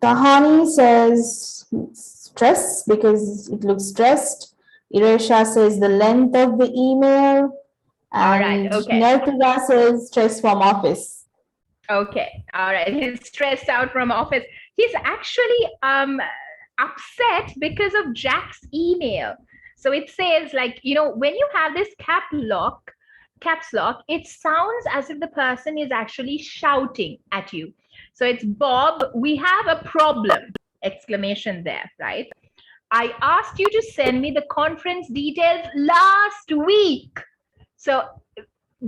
Tahani says stress because it looks stressed. Iresha says the length of the email. And all right, okay. Nartuga says stress from office. Okay, all right. He's stressed out from office. He's actually upset because of Jack's email. So it says, like, when you have this caps lock, it sounds as if the person is actually shouting at you. So it's Bob, we have a problem, exclamation there, right? I asked you to send me the conference details last week. So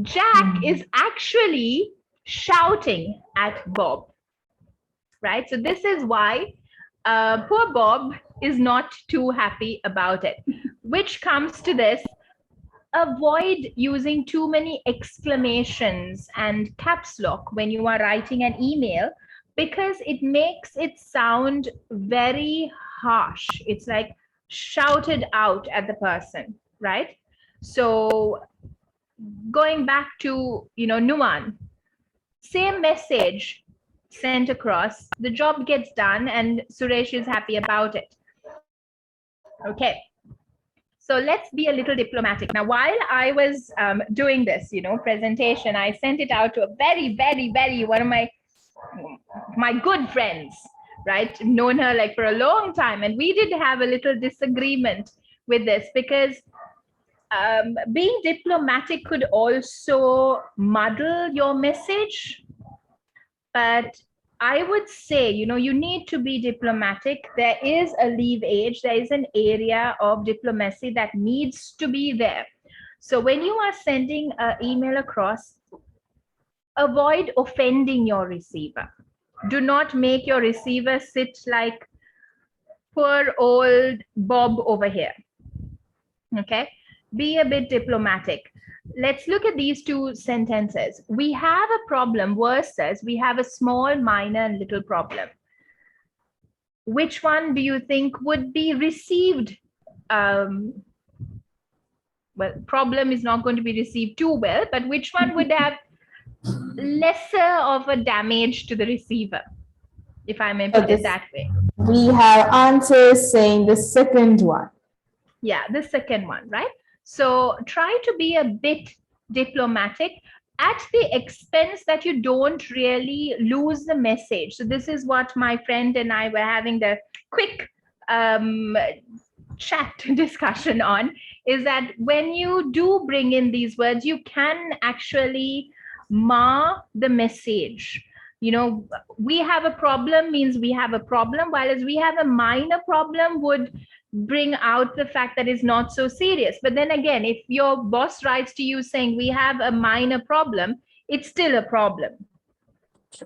Jack is actually shouting at Bob, right? So this is why poor Bob is not too happy about it, which comes to this: avoid using too many exclamations and caps lock when you are writing an email, because it makes it sound very harsh. It's like shouted out at the person, right? So going back to, Nuan, same message sent across, the job gets done and Suresh is happy about it. Okay. So let's be a little diplomatic. Now, while I was doing this, presentation, I sent it out to a very, very, very, one of my good friends, right? Known her like for a long time. And we did have a little disagreement with this because being diplomatic could also muddle your message. But I would say, you need to be diplomatic. There is a leave age. There is an area of diplomacy that needs to be there. So when you are sending an email across, avoid offending your receiver. Do not make your receiver sit like poor old Bob over here. Okay? Be a bit diplomatic. Let's look at these 2 sentences. We have a problem versus we have a small, minor, and little problem. Which one do you think would be received? Well, problem is not going to be received too well, but which one would have lesser of a damage to the receiver? if I may So put it that way. we have answers saying the second one. Yeah, the second one, right? So try to be a bit diplomatic at the expense that you don't really lose the message. So this is what my friend and I were having the quick chat discussion on, is that when you do bring in these words, you can actually mar the message. You know, we have a problem means we have a problem, while as we have a minor problem would bring out the fact that it's not so serious. But then again, if your boss writes to you saying we have a minor problem, it's still a problem,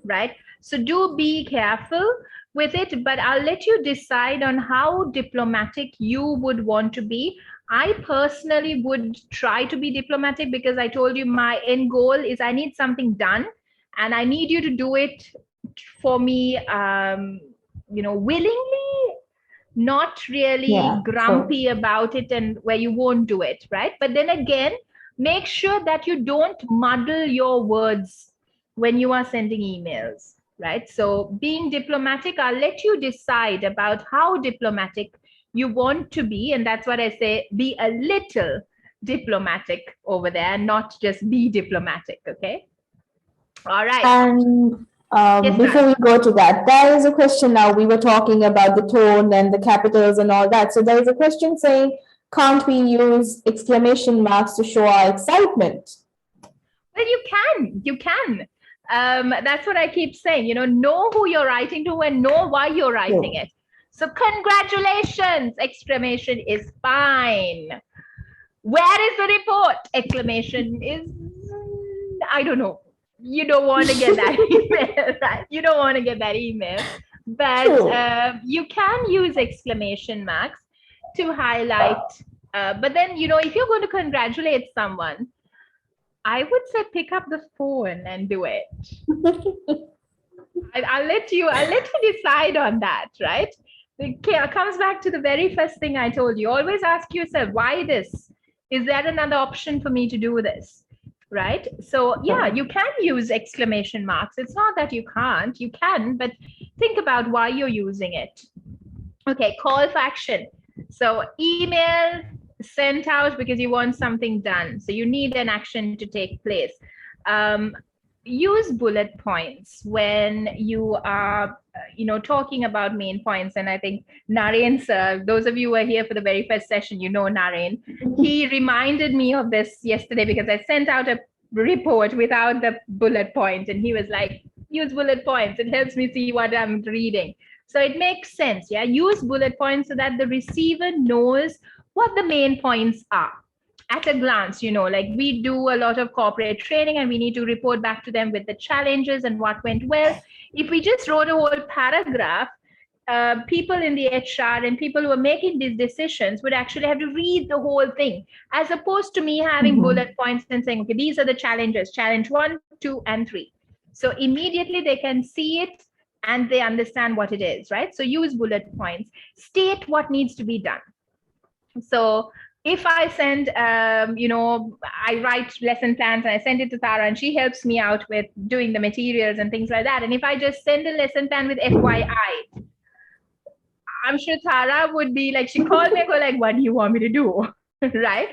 right? So do be careful with it, but I'll let you decide on how diplomatic you would want to be. I personally would try to be diplomatic because I told you my end goal is I need something done and I need you to do it for me, willingly, not really grumpy about it and where you won't do it, right? But then again, make sure that you don't muddle your words when you are sending emails, right? So being diplomatic, I'll let you decide about how diplomatic you want to be. And that's what I say, be a little diplomatic over there, not just be diplomatic, okay? All right. And Yes, before we go to that, there is a question now. We were talking about the tone and the capitals and all that. So there is a question saying, can't we use exclamation marks to show our excitement? Well, you can. That's what I keep saying, know who you're writing to and know why you're writing it. So congratulations, exclamation is fine. Where is the report? Exclamation is, I don't know. You don't want to get that email, right? You don't want to get that email. But you can use exclamation marks to highlight. But then, if you're going to congratulate someone, I would say pick up the phone and do it. I'll let you decide on that, right? It comes back to the very first thing I told you. Always ask yourself, why this? Is there another option for me to do this? Right? So yeah, you can use exclamation marks. It's not that you can't, you can, but think about why you're using it. Okay, call for action. So email sent out because you want something done. So you need an action to take place. Use bullet points when you are, talking about main points. And I think Naren sir, those of you who are here for the very first session, Naren, he reminded me of this yesterday because I sent out a report without the bullet point. And he was like, use bullet points. It helps me see what I'm reading. So it makes sense. Yeah. Use bullet points so that the receiver knows what the main points are at a glance. Like we do a lot of corporate training and we need to report back to them with the challenges and what went well. If we just wrote a whole paragraph, people in the HR and people who are making these decisions would actually have to read the whole thing, as opposed to me having bullet points and saying, okay, these are the challenges, challenge 1, 2, and 3. So immediately they can see it and they understand what it is, right? So use bullet points, state what needs to be done. So if I send, I write lesson plans and I send it to Tara and she helps me out with doing the materials and things like that. And if I just send a lesson plan with FYI, I'm sure Tara would be like, she called me and go like, what do you want me to do? Right?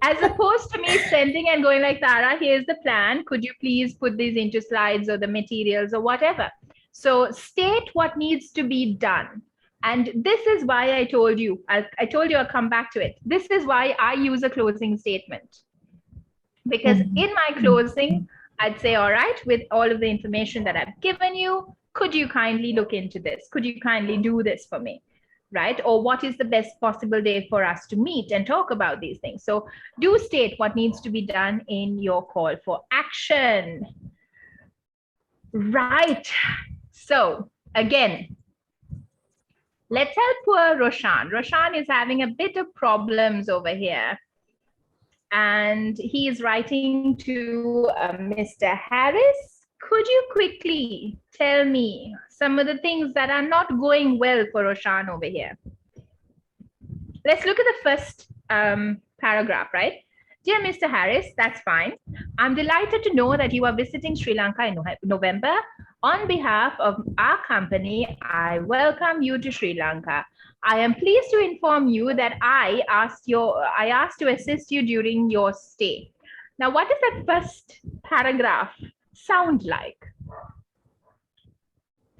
As opposed to me sending and going like, Tara, here's the plan. Could you please put these into slides or the materials or whatever? So state what needs to be done. And this is why I told you, I'll come back to it. This is why I use a closing statement. Because in my closing, I'd say, all right, with all of the information that I've given you, could you kindly look into this? Could you kindly do this for me? Right? Or what is the best possible day for us to meet and talk about these things? So do state what needs to be done in your call for action. Right. So again, let's help poor Roshan. Roshan is having a bit of problems over here. And he is writing to Mr. Harris. Could you quickly tell me some of the things that are not going well for Roshan over here? Let's look at the first paragraph, right? Dear Mr. Harris, that's fine. I'm delighted to know that you are visiting Sri Lanka in November On behalf of our company, I welcome you to Sri Lanka. I am pleased to inform you that I asked to assist you during your stay. Now, what does that first paragraph sound like?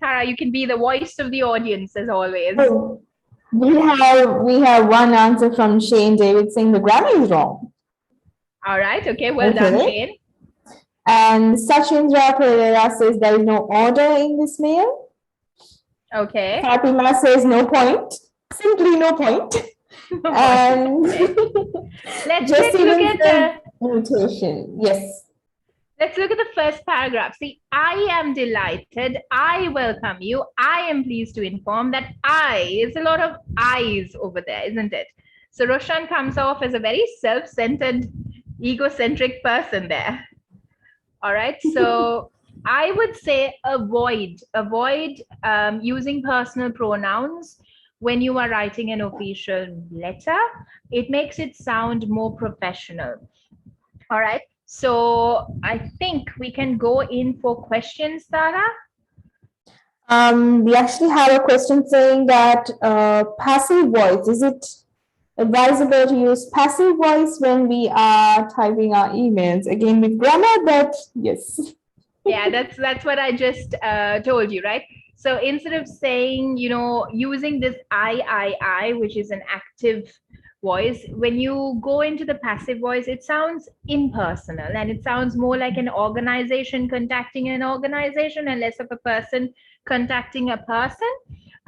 Tara, you can be the voice of the audience as always. Oh, we have one answer from Shane David saying the grammar is wrong. All right. Okay. Well done, Shane. And Sachindra Pereira says there is no order in this mail. Okay. Fatima says no point. Simply no point. And let's look at the invitation. Yes. Let's look at the first paragraph. See, I am delighted. I welcome you. I am pleased to inform that it's a lot of I's over there, isn't it? So Roshan comes off as a very self-centered, egocentric person there. All right. So I would say avoid using personal pronouns when you are writing an official letter. It makes it sound more professional. All right. So I think we can go in for questions, Tara. We actually have a question saying that passive voice, is it advisable to use passive voice when we are typing our emails? Again, with grammar, but yes. Yeah, that's what I just told you, right? So instead of saying, using this I, which is an active voice, when you go into the passive voice, it sounds impersonal and it sounds more like an organization contacting an organization and less of a person contacting a person.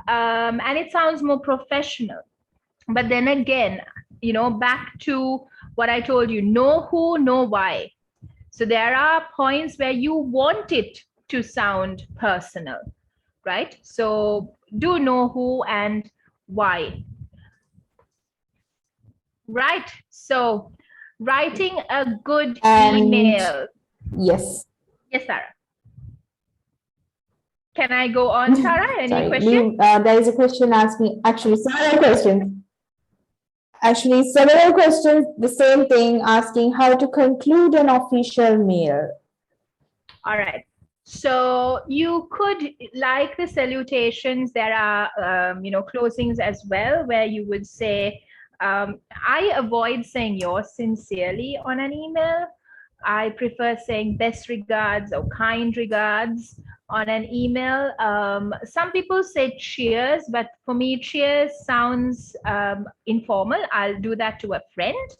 And it sounds more professional. But then again, back to what I told you, know who, know why. So there are points where you want it to sound personal, right? So do know who and why. Right. So writing a good email. Yes. Yes, Sarah. Can I go on, Tara? Any question? There is a question asking, actually, several questions. The same thing, asking how to conclude an official mail. All right. So you could, like the salutations, there are, closings as well, where you would say, I avoid saying yours sincerely on an email. I prefer saying best regards or kind regards on an email. Some people say cheers, but for me, cheers sounds informal. I'll do that to a friend.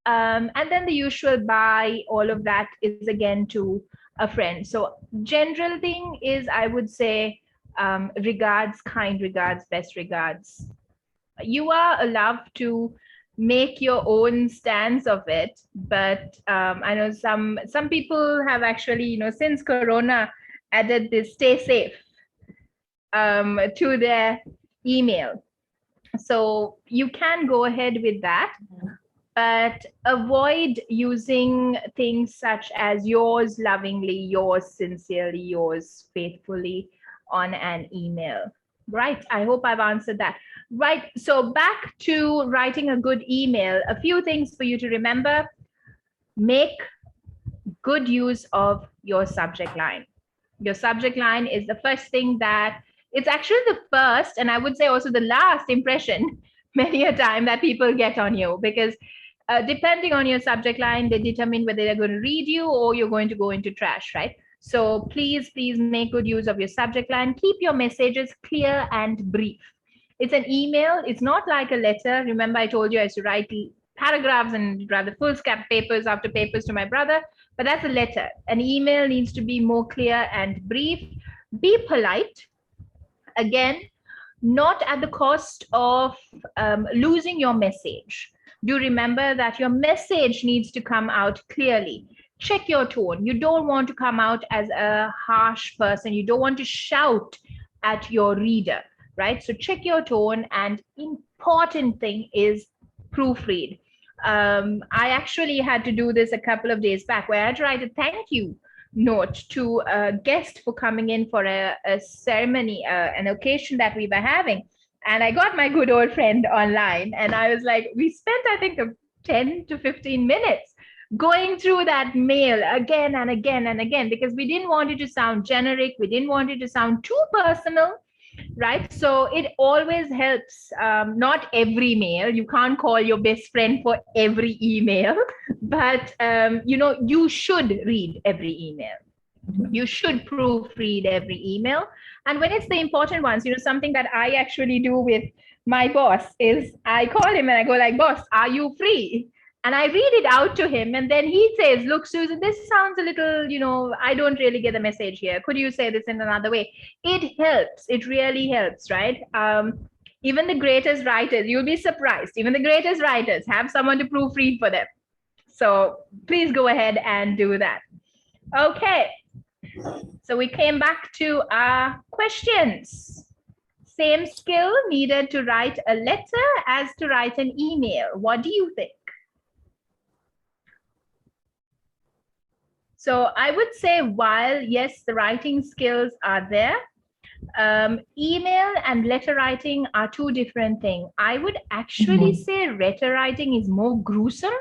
And then the usual bye, all of that is again to a friend. So general thing is, I would say regards, kind regards, best regards. You are allowed to make your own stance of it, but I know some people have actually, since Corona, added this stay safe to their email. So you can go ahead with that, but avoid using things such as yours lovingly, yours sincerely, yours faithfully on an email. Right. I hope I've answered that. Right. So back to writing a good email. A few things for you to remember. Make good use of your subject line. Your subject line is the first thing that it's actually the first, and I would say also the last impression many a time that people get on you, because depending on your subject line, they determine whether they're going to read you or you're going to go into trash, right? So please make good use of your subject line. Keep your messages clear and brief. It's an email. It's not like a letter. Remember, I told you I used to write paragraphs and rather foolscap papers after papers to my brother, but that's a letter. An email needs to be more clear and brief. Be polite. Again, not at the cost of losing your message. Do remember that your message needs to come out clearly. Check your tone. You don't want to come out as a harsh person. You don't want to shout at your reader, right? So check your tone, and important thing is proofread. I actually had to do this a couple of days back, where I had to write a thank you note to a guest for coming in for a ceremony, an occasion that we were having. And I got my good old friend online, and I was like, we spent, I think, 10 to 15 minutes going through that mail again and again and again, because we didn't want it to sound generic. We didn't want it to sound too personal, right? So it always helps. Not every mail, you can't call your best friend for every email, but you should read every email. You should proofread every email. And when it's the important ones, something that I actually do with my boss is I call him and I go like, boss, are you free? And I read it out to him. And then he says, look, Susan, this sounds a little, I don't really get the message here. Could you say this in another way? It helps. It really helps, right? Even the greatest writers, you'll be surprised. Even the greatest writers have someone to proofread for them. So please go ahead and do that. Okay. So we came back to our questions. Same skill needed to write a letter as to write an email. What do you think? So I would say, while yes, the writing skills are there, email and letter writing are two different things. I would actually say letter writing is more gruesome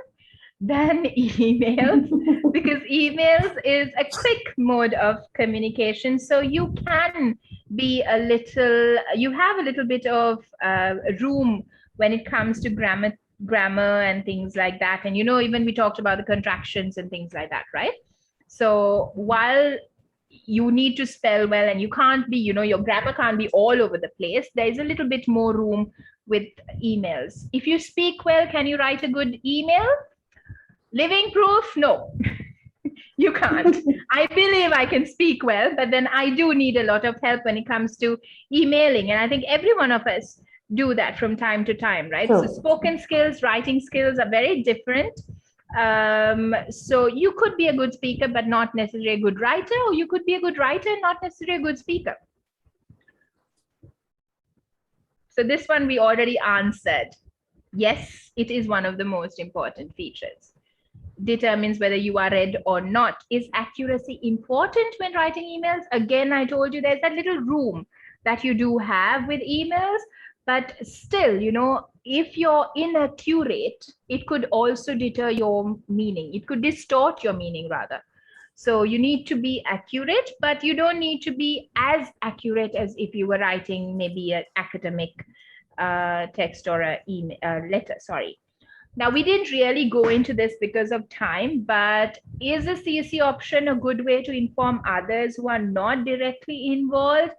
than emails, because emails is a quick mode of communication. So you can be you have a little bit of room when it comes to grammar and things like that. And, even we talked about the contractions and things like that, right? So while you need to spell well and you can't be, your grammar can't be all over the place, there is a little bit more room with emails. If you speak well, can you write a good email? Living proof? No, you can't. I believe I can speak well, but then I do need a lot of help when it comes to emailing. And I think every one of us do that from time to time, right? Sure. So spoken skills, writing skills are very different. So you could be a good speaker, but not necessarily a good writer, or you could be a good writer and not necessarily a good speaker. So this one we already answered. Yes, it is one of the most important features. Determines whether you are read or not. Is accuracy important when writing emails? Again, I told you there's that little room that you do have with emails, but still, if you're inaccurate, it could also deter your meaning. It could distort your meaning rather. So you need to be accurate, but you don't need to be as accurate as if you were writing maybe an academic text or a letter, sorry. Now, we didn't really go into this because of time, but is the CC option a good way to inform others who are not directly involved?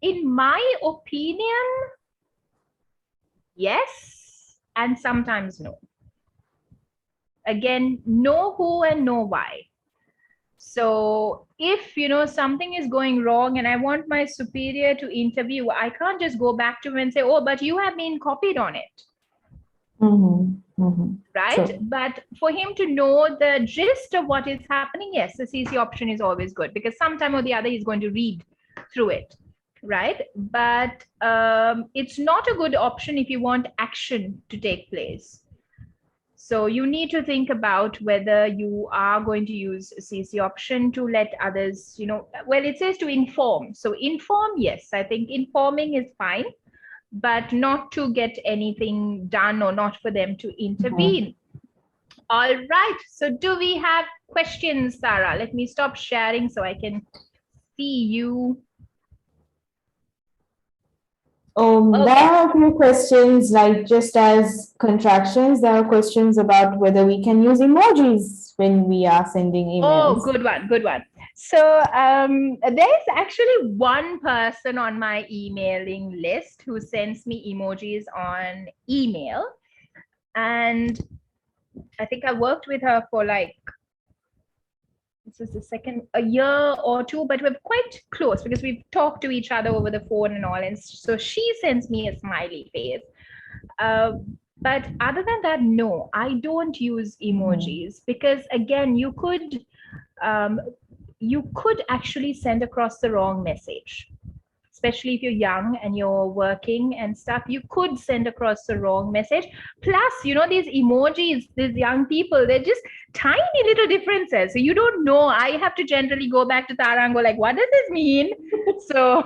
In my opinion, yes, and sometimes no. Again, know who and know why. So if, something is going wrong and I want my superior to interview, I can't just go back to him and say, oh, but you have been copied on it. Right? Sure. But for him to know the gist of what is happening, yes, the CC option is always good, because sometime or the other he's going to read through it, right? But it's not a good option if you want action to take place. So you need to think about whether you are going to use CC option to let others, well, it says to inform. So inform, yes, I think informing is fine, but not to get anything done or not for them to intervene. All right. So do we have questions, Sarah? Let me stop sharing so I can see you. Okay. There are a few questions, like just as contractions, there are questions about whether we can use emojis when we are sending emails. Oh, good one, good one. So there's actually one person on my emailing list who sends me emojis on email. And I think I worked with her for this is a year or two, but we're quite close because we've talked to each other over the phone and all. And so she sends me a smiley face. But other than that, no, I don't use emojis because, again, you could actually send across the wrong message. Especially if you're young and you're working and stuff, you could send across the wrong message. Plus, these emojis, these young people, they're just tiny little differences. So you don't know. I have to generally go back to Tara and go like, what does this mean? So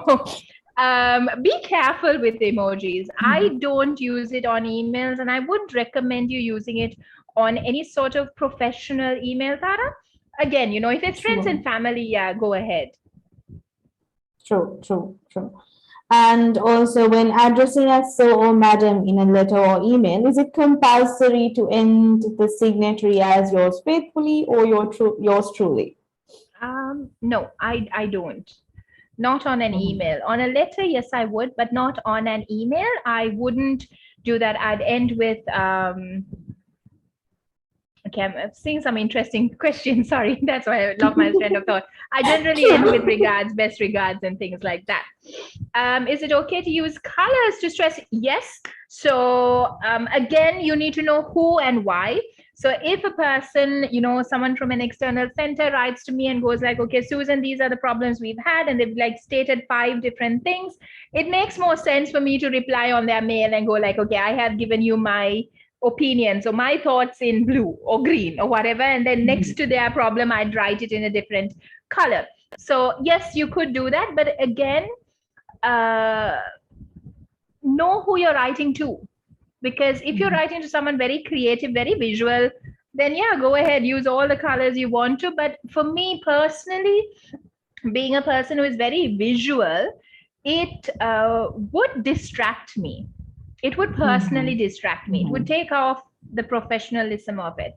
Be careful with emojis. I don't use it on emails, and I wouldn't recommend you using it on any sort of professional email, Tara. Again, if it's friends and family, yeah, go ahead. True, true, true. And also, when addressing as sir or madam in a letter or email, is it compulsory to end the signatory as yours faithfully or yours truly? No, I don't. Not on an email. On a letter, yes, I would, but not on an email. I wouldn't do that. I'd end with okay, I'm seeing some interesting questions. Sorry, that's why I love my train of thought. I generally end with regards, best regards, and things like that. Is it okay to use colors to stress? Yes. So again, you need to know who and why. So if a person, someone from an external center writes to me and goes like, okay, Susan, these are the problems we've had, and they've like stated 5 different things, it makes more sense for me to reply on their mail and go like, okay, I have given you my opinions or my thoughts in blue or green or whatever, and then next to their problem I'd write it in a different color. So yes, you could do that, but again, know who you're writing to, because if you're writing to someone very creative, very visual, then yeah, go ahead, use all the colors you want to. But for me personally, being a person who is very visual, it would distract me. It would personally distract me. It would take off the professionalism of it.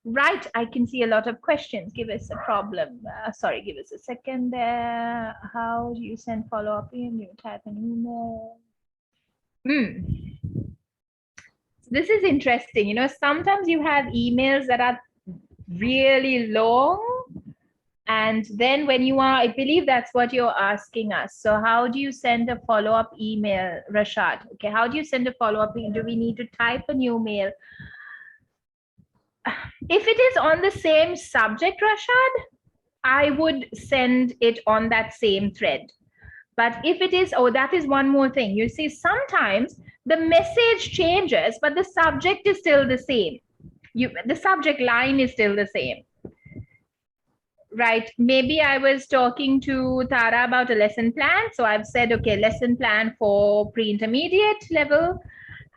Right, I can see a lot of questions. Give us a problem. Sorry, give us a second there. How do you send follow-up in? You type an email. This is interesting. Sometimes you have emails that are really long. And then when you are, I believe that's what you're asking us. So how do you send a follow-up email, Rashad? Okay, how do you send a follow-up email? Do we need to type a new mail? If it is on the same subject, Rashad, I would send it on that same thread. But if it is, that is one more thing. You see, sometimes the message changes, but the subject is still the same. The subject line is still the same. Right. Maybe I was talking to Tara about a lesson plan. So I've said, okay, lesson plan for pre-intermediate level.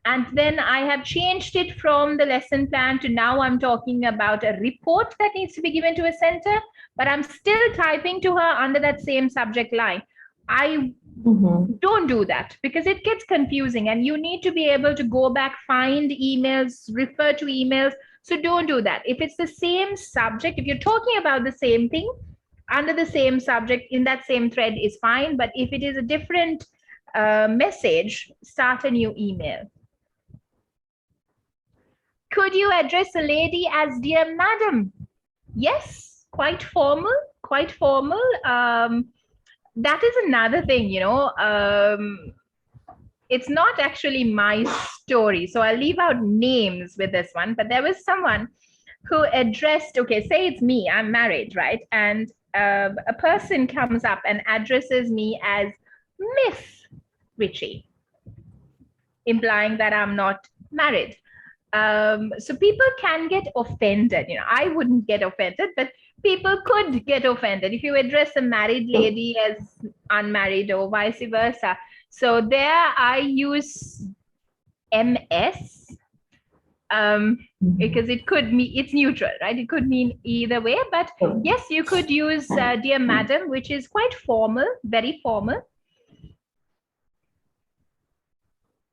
And then I have changed it from the lesson plan to now I'm talking about a report that needs to be given to a center, but I'm still typing to her under that same subject line. I don't do that because it gets confusing and you need to be able to go back, find emails, refer to emails. So don't do that. If it's the same subject, if you're talking about the same thing under the same subject in that same thread is fine. But if it is a different message, start a new email. Could you address a lady as dear madam? Yes, quite formal, quite formal. That is another thing, it's not actually my story. So I'll leave out names with this one, but there was someone who addressed, okay, say it's me, I'm married, right? And a person comes up and addresses me as Miss Richie, implying that I'm not married. So people can get offended. I wouldn't get offended, but people could get offended if you address a married lady as unmarried or vice versa. So there I use MS because it could mean, it's neutral, right? It could mean either way, but yes, you could use dear madam, which is quite formal, very formal.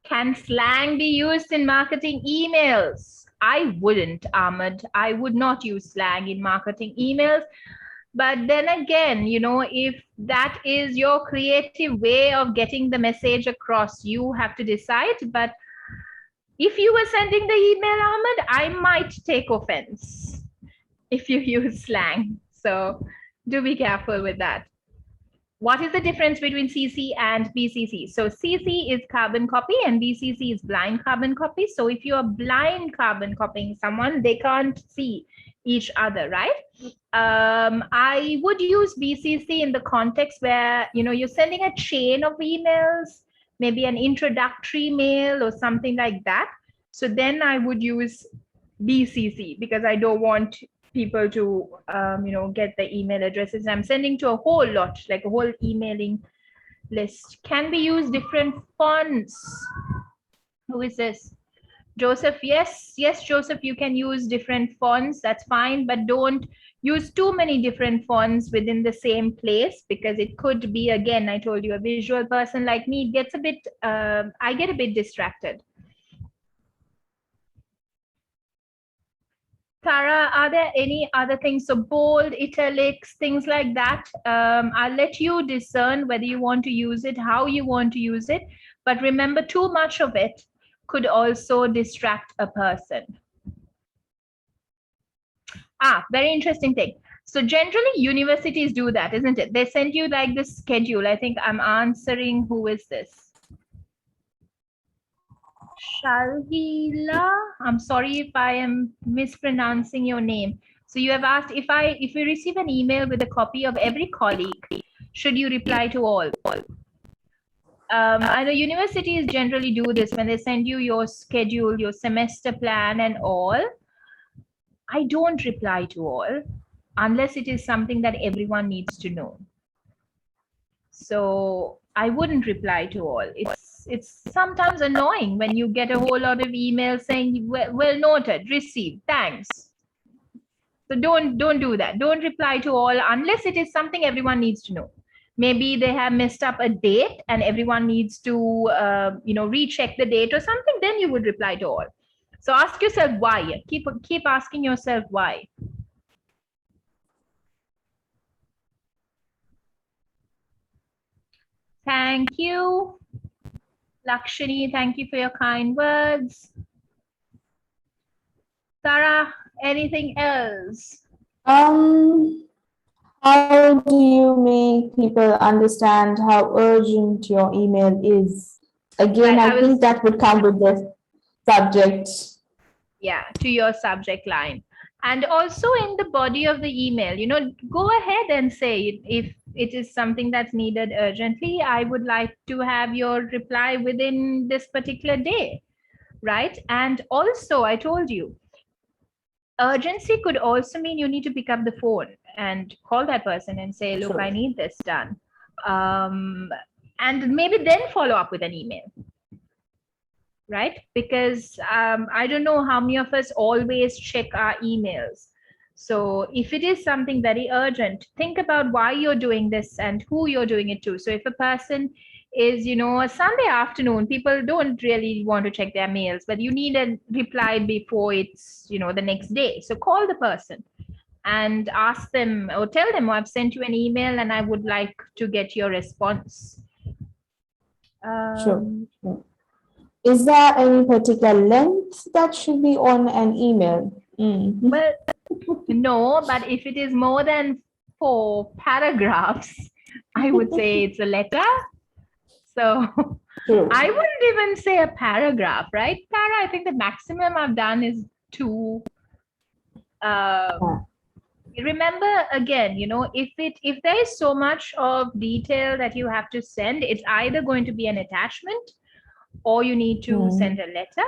Can slang be used in marketing emails? I wouldn't, Ahmed. I would not use slang in marketing emails. But then again, if that is your creative way of getting the message across, you have to decide. But if you were sending the email, Ahmed, I might take offense if you use slang. So do be careful with that. What is the difference between CC and BCC? So CC is carbon copy and BCC is blind carbon copy. So if you are blind carbon copying someone, they can't see each other, right? I would use BCC in the context where, you're sending a chain of emails, maybe an introductory mail or something like that. So then I would use BCC because I don't want people to get the email addresses I'm sending to a whole lot, like a whole emailing list. Can we use different fonts? Who is this? Joseph, yes, Joseph, you can use different fonts. That's fine, but don't use too many different fonts within the same place, because it could be, again, I told you, a visual person like me, it gets a bit, I get a bit distracted. Tara, are there any other things? So bold, italics, things like that. I'll let you discern whether you want to use it, how you want to use it. But remember, too much of it could also distract a person. Very interesting thing. So generally universities do that, isn't it? They send you like this schedule. I think I'm answering, who is this? Shalhila, I'm sorry if I am mispronouncing your name. So you have asked if we receive an email with a copy of every colleague, should you reply to all? I know universities generally do this when they send you your schedule, your semester plan and all. I don't reply to all unless it is something that everyone needs to know. So I wouldn't reply to all. It's sometimes annoying when you get a whole lot of emails saying, well noted, received, thanks. So don't do that. Don't reply to all unless it is something everyone needs to know. Maybe they have messed up a date and everyone needs to recheck the date or something, then you would reply to all. So ask yourself why. Keep asking yourself why. Thank you. Lakshani, thank you for your kind words. Sarah, anything else? How do you make people understand how urgent your email is? Again, Right, I think that would come with the subject. Yeah, to your subject line. And also in the body of the email, go ahead and say, if it is something that's needed urgently, I would like to have your reply within this particular day, right? And also, I told you, urgency could also mean you need to pick up the phone and call that person and say, look, Sure. I need this done. And maybe then follow up with an email, right? Because I don't know how many of us always check our emails. So if it is something very urgent, think about why you're doing this and who you're doing it to. So if a person is, a Sunday afternoon, people don't really want to check their mails, but you need a reply before it's, the next day. So call the person and ask them or tell them, I've sent you an email and I would like to get your response. Sure. Is there any particular length that should be on an email? Well, no, but if it is more than 4 paragraphs, I would say it's a letter. So True. I wouldn't even say a paragraph, right, Tara? I think the maximum I've done is 2. Remember, again, if there is so much of detail that you have to send, it's either going to be an attachment or you need to send a letter.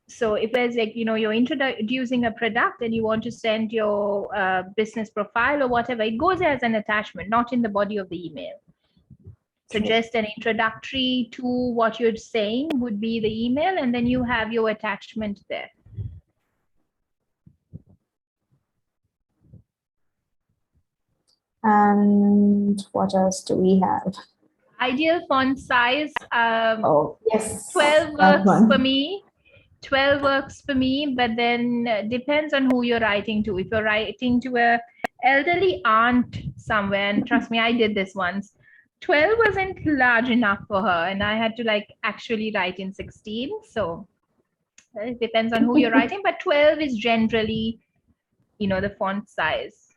So if there's you're introducing a product and you want to send your business profile or whatever, it goes as an attachment, not in the body of the email. So just an introductory to what you're saying would be the email, and then you have your attachment there. And what else do we have? Ideal font size. Yes. 12 works for me. 12 works for me, but then depends on who you're writing to. If you're writing to a elderly aunt somewhere, and trust me, I did this once, 12 wasn't large enough for her, and I had to actually write in 16. So it depends on who you're writing, but 12 is generally, the font size.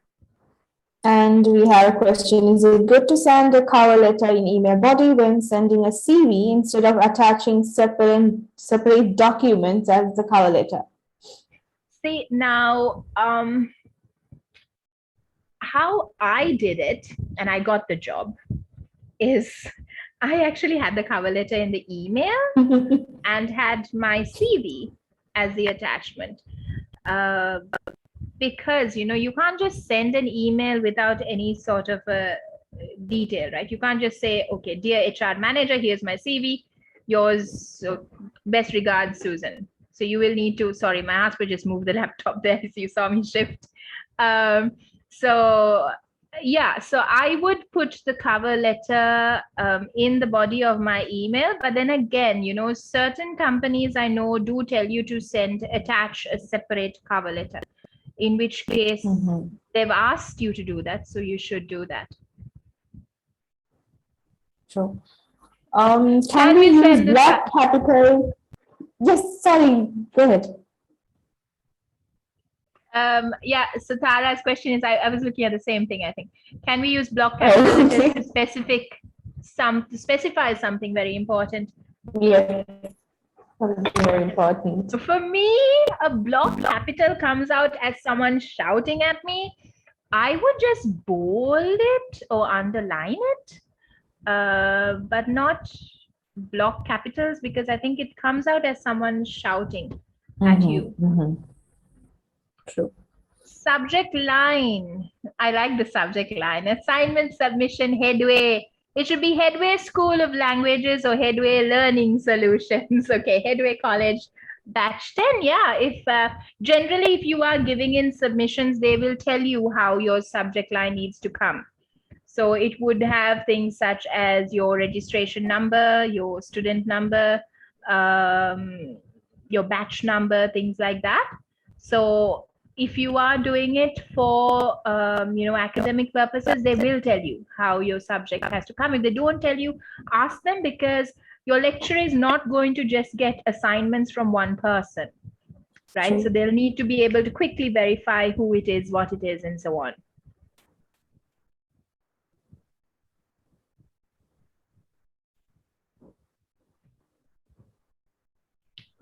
And we have a question, is it good to send a cover letter in email body when sending a CV instead of attaching separate documents as the cover letter? See, now, how I did it, and I got the job, is I actually had the cover letter in the email and had my CV as the attachment. Because, you can't just send an email without any sort of a detail, right? You can't just say, okay, dear HR manager, here's my CV, yours, best regards, Susan. So you will need to, sorry, my husband just moved the laptop there, so you saw me shift. So yeah, so I would put the cover letter in the body of my email, but then again, you know, certain companies I know do tell you to attach a separate cover letter, in which case they've asked you to do that, so you should do that. Sure. Can we use block capital? Yes, sorry, go ahead. Yeah, so Tara's question is, I was looking at the same thing, I think. Can we use block capital letters to specify something very important? Yes, something very important. So for me, a block capital comes out as someone shouting at me. I would just bold it or underline it, but not block capitals, because I think it comes out as someone shouting at you. True. Subject line. I like the subject line. Assignment submission Headway. It should be Headway School of Languages or Headway Learning Solutions. Okay, Headway College batch 10. Yeah, if generally if you are giving in submissions, they will tell you how your subject line needs to come. So it would have things such as your registration number, your student number, your batch number, things like that. So if you are doing it for academic purposes, they will tell you how your subject has to come. If they don't tell you, ask them, because your lecturer is not going to just get assignments from one person, right? So they'll need to be able to quickly verify who it is, what it is, and so on.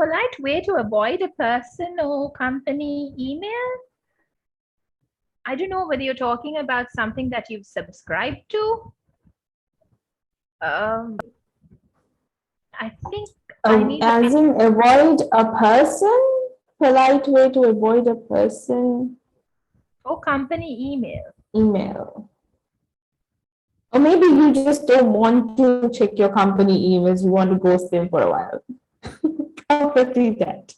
Polite way to avoid a person or company email? I don't know whether you're talking about something that you've subscribed to. I think I need as in avoid a person? Polite way to avoid a person? Or company email. Email. Or maybe you just don't want to check your company emails. You want to ghost them for a while. Probably that.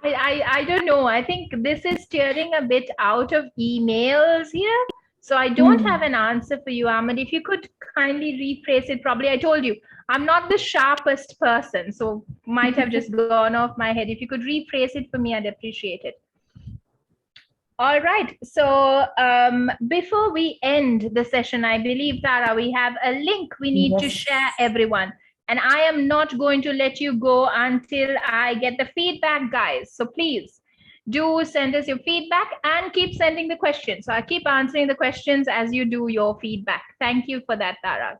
I don't know. I think this is steering a bit out of emails here. So I don't have an answer for you, Ahmed. If you could kindly rephrase it, probably I told you, I'm not the sharpest person, so might have just gone off my head. If you could rephrase it for me, I'd appreciate it. All right. So before we end the session, I believe, Tara, we have a link we need to share, everyone. And I am not going to let you go until I get the feedback, guys. So please do send us your feedback and keep sending the questions. So I keep answering the questions as you do your feedback. Thank you for that, Tara.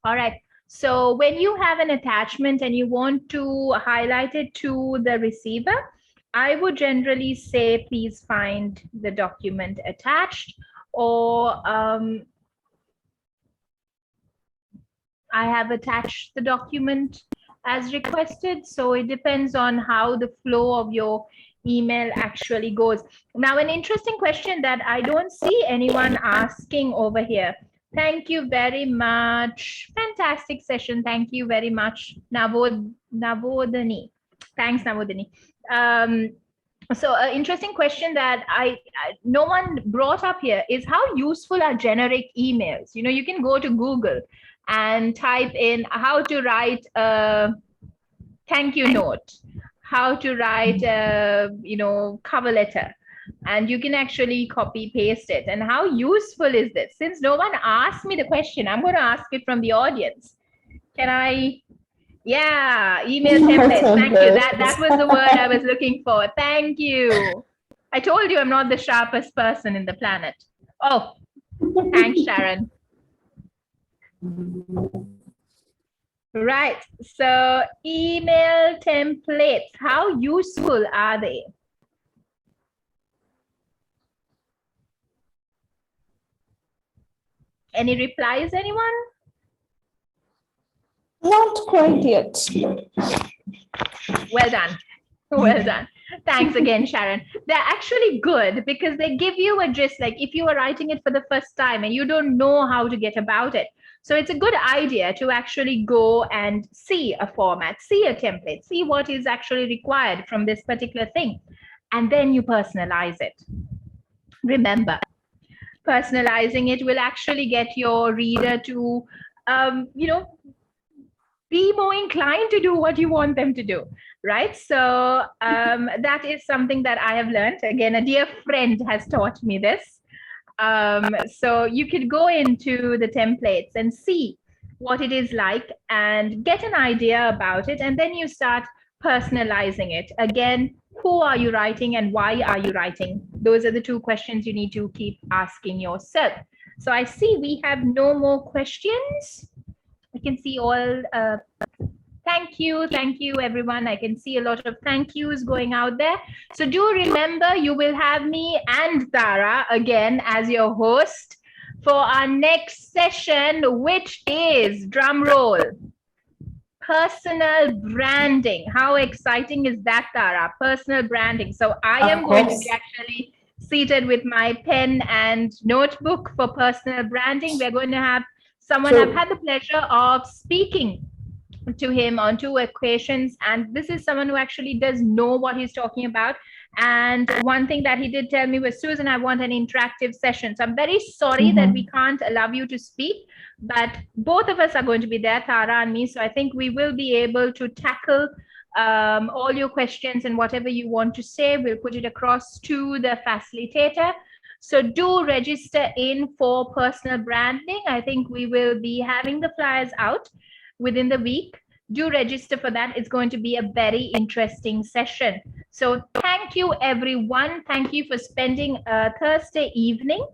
All right. So when you have an attachment and you want to highlight it to the receiver, I would generally say, please find the document attached, or I have attached the document as requested. So it depends on how the flow of your email actually goes. Now, an interesting question that I don't see anyone asking over here. Thank you very much. Fantastic session. Thank you very much, Navodani. Thanks, Navodani. So an interesting question that no one brought up here is, how useful are generic emails? You know, you can go to Google and type in how to write a thank you note, how to write a cover letter, and you can actually copy paste it. And how useful is this? Since no one asked me the question, I'm going to ask it from the audience. Can I? Yeah, email templates. Thank you. That was the word I was looking for. Thank you. I told you I'm not the sharpest person in the planet. Oh, thanks, Sharon. Right. So email templates, how useful are they? Any replies, anyone? Not quite yet. Well done. Well done. Thanks again, Sharon. They're actually good because they give you a gist, like if you are writing it for the first time and you don't know how to get about it. So it's a good idea to actually go and see a format, see a template, see what is actually required from this particular thing. And then you personalize it. Remember, personalizing it will actually get your reader to, be more inclined to do what you want them to do, right? So that is something that I have learned. Again, a dear friend has taught me this. So you could go into the templates and see what it is like and get an idea about it, and then you start personalizing it. Again, who are you writing and why are you writing? Those are the two questions you need to keep asking yourself. So I see we have no more questions. I can see all thank you everyone. I can see a lot of thank yous going out there. So do remember, you will have me and Tara again as your host for our next session, which is, drum roll, personal branding. How exciting is that, Tara? Personal branding. So I am going to be actually seated with my pen and notebook for personal branding. We're going to have someone I've had the pleasure of speaking to him on 2 occasions, and this is someone who actually does know what he's talking about. And one thing that he did tell me was, Susan, I want an interactive session. So I'm very sorry that we can't allow you to speak, but both of us are going to be there, Tara and me. So I think we will be able to tackle all your questions, and whatever you want to say, we'll put it across to the facilitator. So do register in for personal branding. I think we will be having the flyers out within the week. Do register for that. It's going to be a very interesting session. So thank you, everyone. Thank you for spending a Thursday evening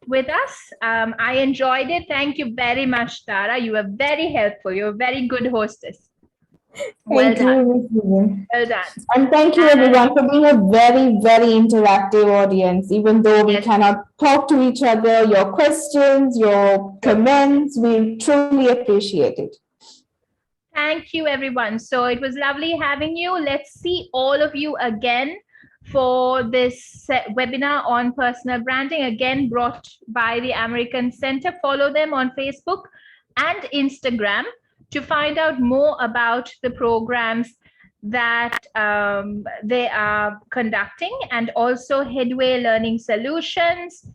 with us. I enjoyed it. Thank you very much, Tara. You were very helpful. You're a very good hostess. Thank you. Well done. And thank you, everyone, for being a very, very interactive audience. Even though we cannot talk to each other, your questions, your comments, we truly appreciate it. Thank you, everyone. So it was lovely having you. Let's see all of you again for this webinar on personal branding, again brought by the American Center. Follow them on Facebook and Instagram to find out more about the programs that they are conducting, and also Headway Learning Solutions.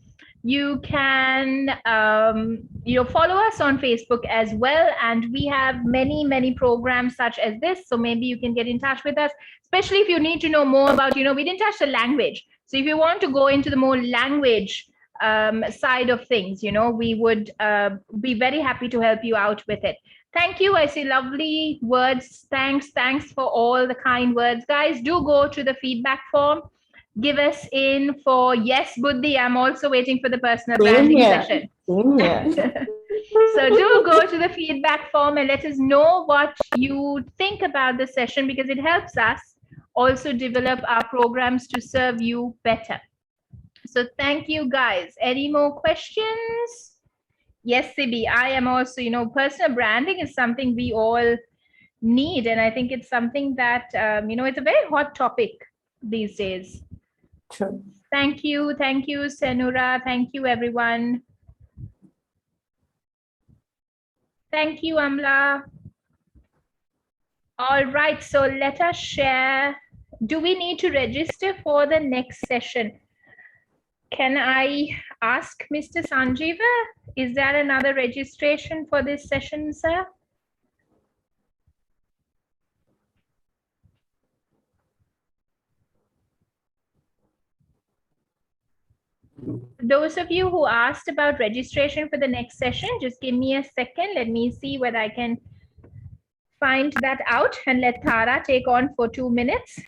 You can follow us on Facebook as well, and we have many programs such as this. So maybe you can get in touch with us, especially if you need to know more about, we didn't touch the language. So if you want to go into the more language side of things, we would be very happy to help you out with it. Thank you. I see lovely words. Thanks for all the kind words. Guys, do go to the feedback form. Give us in for yes, Buddhi. I'm also waiting for the personal branding session. So do go to the feedback form and let us know what you think about the session, because it helps us also develop our programs to serve you better. So thank you, guys. Any more questions? Yes, Sibi, I am also, personal branding is something we all need. And I think it's something that, it's a very hot topic these days. True. Thank you, Senura. Thank you, everyone. Thank you, Amla. All right, so let us share. Do we need to register for the next session? Can I ask Mr. Sanjeeva? Is there another registration for this session, sir? Those of you who asked about registration for the next session, just give me a second. Let me see whether I can find that out and let Tara take on for 2 minutes.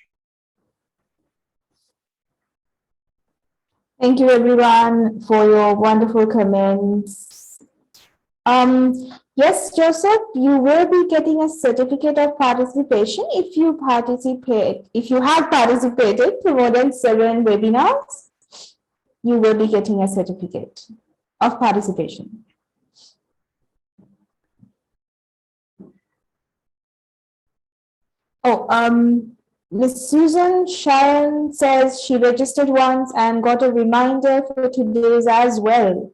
Thank you, everyone, for your wonderful comments. Yes, Joseph, you will be getting a certificate of participation if you have participated for more than 7 webinars. You will be getting a certificate of participation. Oh, Miss Susan Sharon says she registered once and got a reminder for today's as well.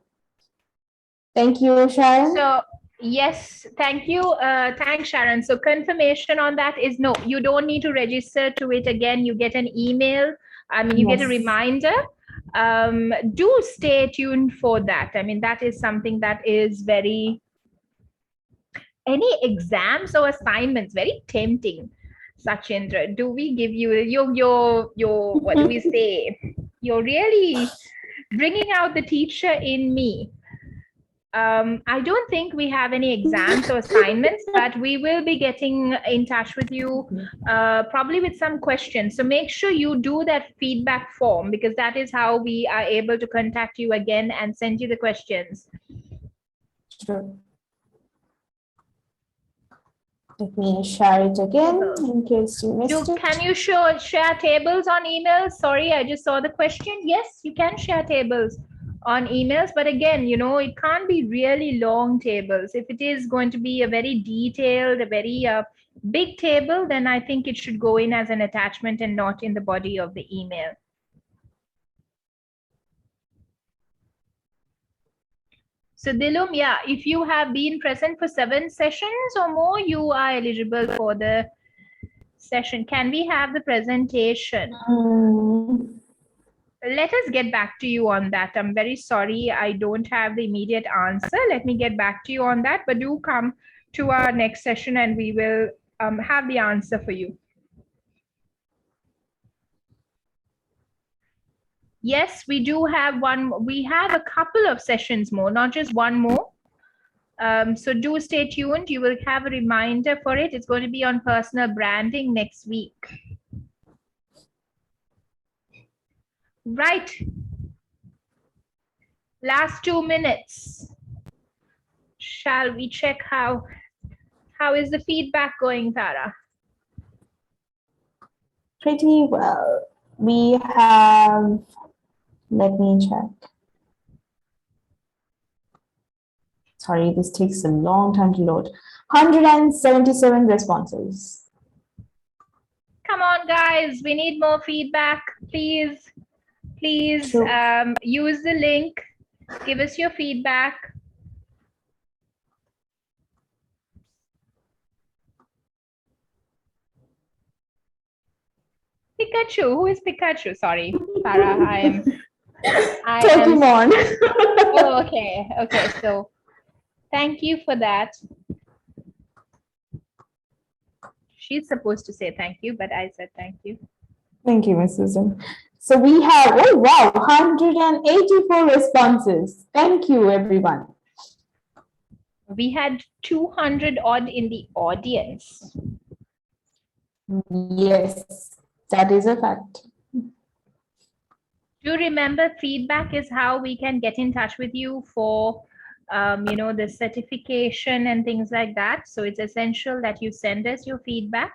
Thank you, Sharon. So yes, thank you. Thanks, Sharon. So confirmation on that is no, you don't need to register to it again. You get an email. I mean, you get a Yes. reminder. Do stay tuned for that. I mean, that is something that is very, any exams or assignments, very tempting. Sachindra, do we give you your what do we say? You're really bringing out the teacher in me. I don't think we have any exams or assignments, but we will be getting in touch with you probably with some questions. So make sure you do that feedback form, because that is how we are able to contact you again and send you the questions. Sure. Let me share it again in case you missed it. Can you share tables on emails? Sorry, I just saw the question. Yes, you can share tables on emails, but again, you know, it can't be really long tables. If it is going to be a very detailed, a very big table, then I think it should go in as an attachment and not in the body of the email. So Dilum, yeah, if you have been present for 7 sessions or more, you are eligible for the session. Can we have the presentation? Let us get back to you on that. I'm very sorry, I don't have the immediate answer. Let me get back to you on that, but do come to our next session and we will have the answer for you. Yes, we do have one. We have a couple of sessions more, not just one more. So do stay tuned. You will have a reminder for it. It's going to be on personal branding next week. Right. Last 2 minutes. Shall we check how is the feedback going, Tara? Pretty well. We have, let me check. Sorry, this takes a long time to load. 177 responses. Come on, guys, we need more feedback. Please use the link. Give us your feedback. Pikachu, who is Pikachu? Sorry, Sarah, I am Pokemon. Oh, okay, so thank you for that. She's supposed to say thank you, but I said thank you. Thank you, Ms. Susan. So we have, oh wow, 184 responses. Thank you, everyone. We had 200 odd in the audience. Yes, that is a fact. Do remember, feedback is how we can get in touch with you for you know, the certification and things like that. So it's essential that you send us your feedback.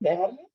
Dejarle